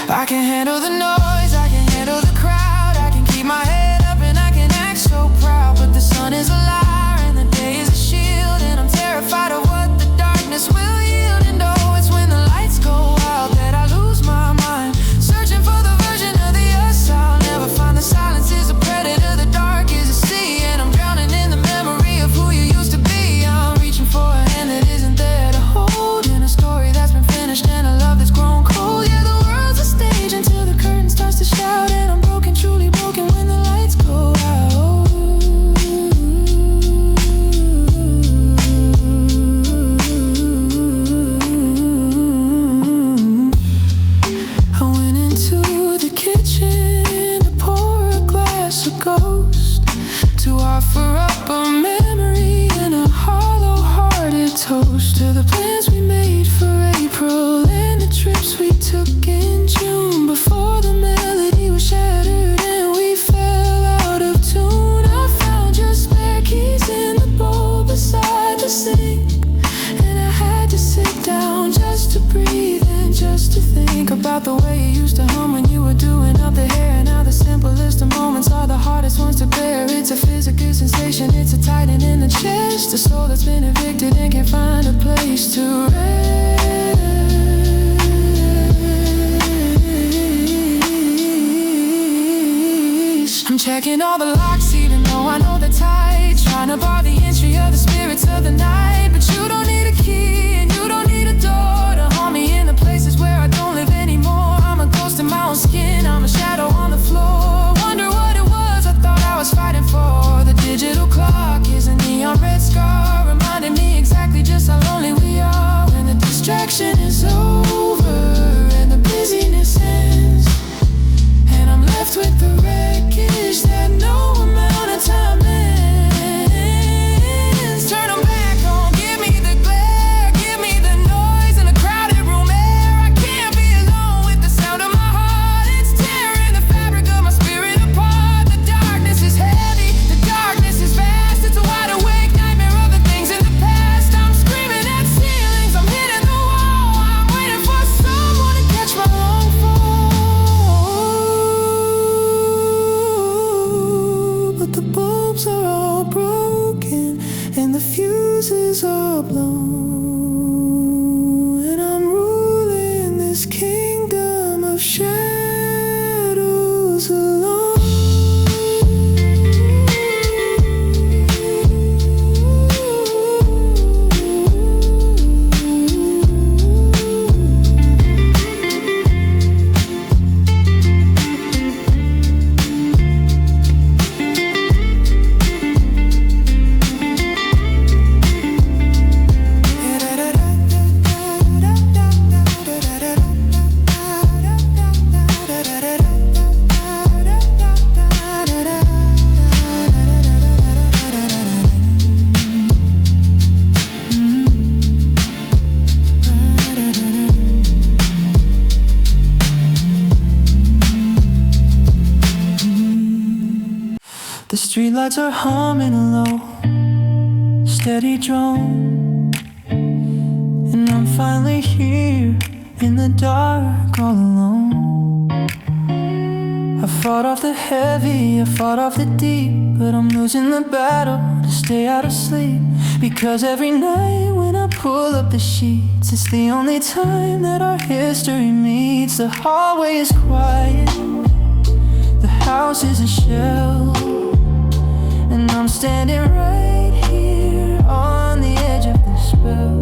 I can handle the noise, I can handle the crowd, I can keep my head up and I can act so proud. But the sun is a liar and the day is a shield, and I'm terrified of what the darkness will yield. And oh, it's when the lights go out that I lose my mind, searching for the version of the us I'll never find. The silence is a predator, the dark is a sea, and I'm drowning in the memory of who you used to be. I'm reaching for a hand that isn't there to hold, in a story that's been finished and a love that's grown cold. Yeah, the world's a stage until the curtain starts to shout, and I'm broken, truly broken when the lights go out. I went into the kitchen to pour a glass of Ghost, to offer up a memory and a hollow-hearted toast to the plans we made for April and the trips we took in June, before the melody was shattered and we fell out of tune. I found your spare keys in the bowl beside the sink, and I had to sit down just to breathe and just to think about the way you used to hum when you were doing up the hair. And now the simplest of moments are the hardest ones to bear. It's a physical sensation, it's a tightening in the chest, a soul that's been evicted and can't find a place to rest. I'm checking all the locks even though I know they're tight, trying to bar the entry of the spirits of the night. But you don't need a key and you don't need a door to haunt me in the places where I don't live anymore. I'm a ghost in my own skin, I'm a shadow on the floor. Wonder what it was I thought I was fighting for. The digital clock is a neon red scar, reminding me exactly just how lonely we are when the distraction is over and the busyness ends, and I'm left with the wreckage that no amount of time ends. Turn them back on, give me the glare, give The streetlights are humming a low, steady drone, and I'm finally here in the dark all alone. I fought off the heavy, I fought off the deep, but I'm losing the battle to stay out of sleep. Because every night when I pull up the sheets, it's the only time that our history meets. The hallway is quiet, the house is a shell, and I'm standing right here on the edge of the spell.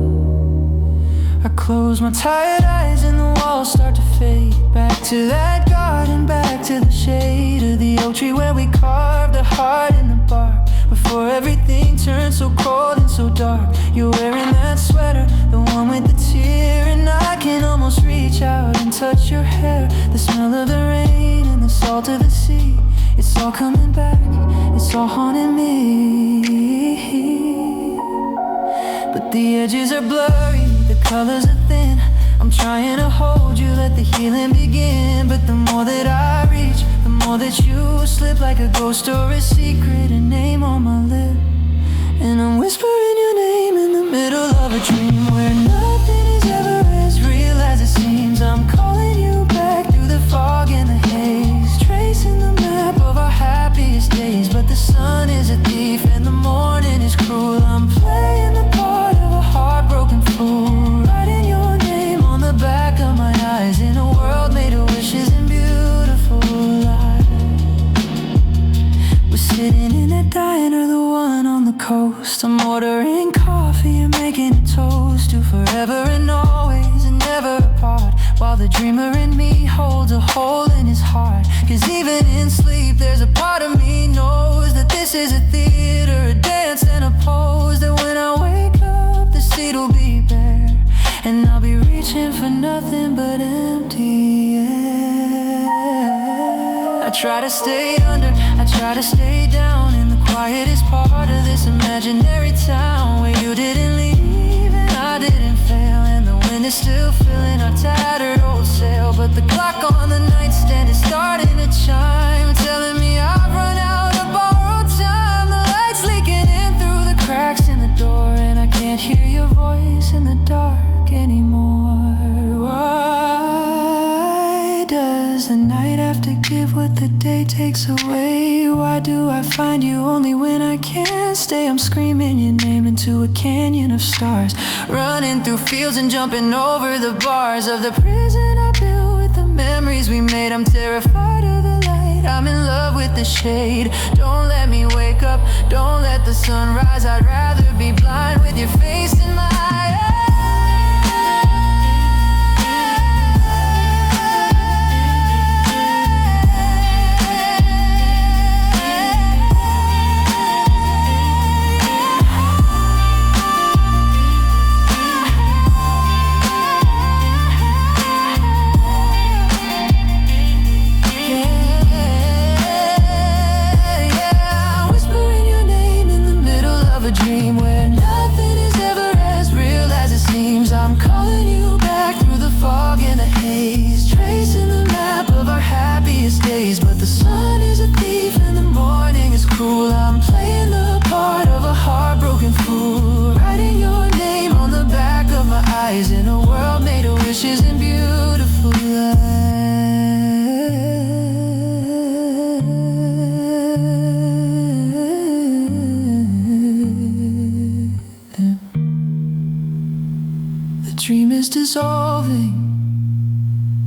I close my tired eyes and the walls start to fade. Back to that garden, back to the shade of the oak tree where we carved a heart in the bark. Before everything turned so cold and so dark, you're wearing that sweater, the one with the tear, and I can almost reach out and touch your hair. The smell of the rain and the salt of the sea, it's all coming back, it's all haunting me. But the edges are blurry, the colors are thin. I'm trying to hold you, let the healing begin. But the more that I reach, the more that you slip like a ghost or a secret, a name on my lip. And I'm whispering your name in the middle of a dream where nothing is ever as real as it seems. I'm calling you back through the fog and the haze, tracing the map of our happiest days. But the sun is a thief and the morning is cruel. I'm playing the part of a heartbroken fool, writing your name on the back of my eyes in a world made of wishes and beautiful lies. We're sitting in a diner, the one on the coast. I'm ordering coffee and making a toast to forever and always and never apart, while the dreamer in me holds a hole in his heart. Cause even in sleep there's a part of me knows that this is a theater, a dance and a pose. That when I wake up the seat will be bare, and I'll be reaching for nothing but empty air. I try to stay under, I try to stay down in the quietest part of this imaginary town where you didn't leave and I didn't fail, and the wind is still filling our tattered old sail. But the clock on the nightstand is starting to chime, telling me I've run out of borrowed time. The lights leaking in through the cracks in the door, and I can't hear your voice in the dark anymore. Why does the night have to give what the day takes away? Why do I find you only when I can't stay? I'm screaming your name into a canyon of stars, running through fields and jumping over the bars of the prison I built with the memories we made. I'm terrified of the light, I'm in love with the shade. Don't let me wake up, don't let the sun rise. I'd rather be blind with your face in my eyes. Dream where nothing is ever as real as it seems. I'm calling you back through the fog and the haze, tracing the map of our happiest days. But the sun is a thief and the morning is cruel. I'm playing the part of a heartbroken fool, writing your name on the back of my eyes in a world made of wishes and beautiful lies. The dream is dissolving,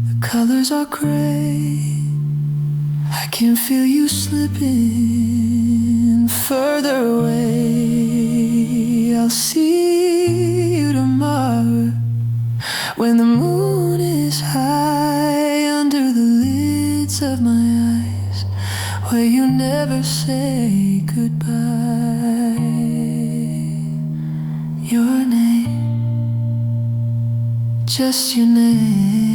the colors are gray. I can feel you slipping further away. I'll see you tomorrow when the moon is high under the lids of my eyes, where you never say goodbye. Your name, just your name.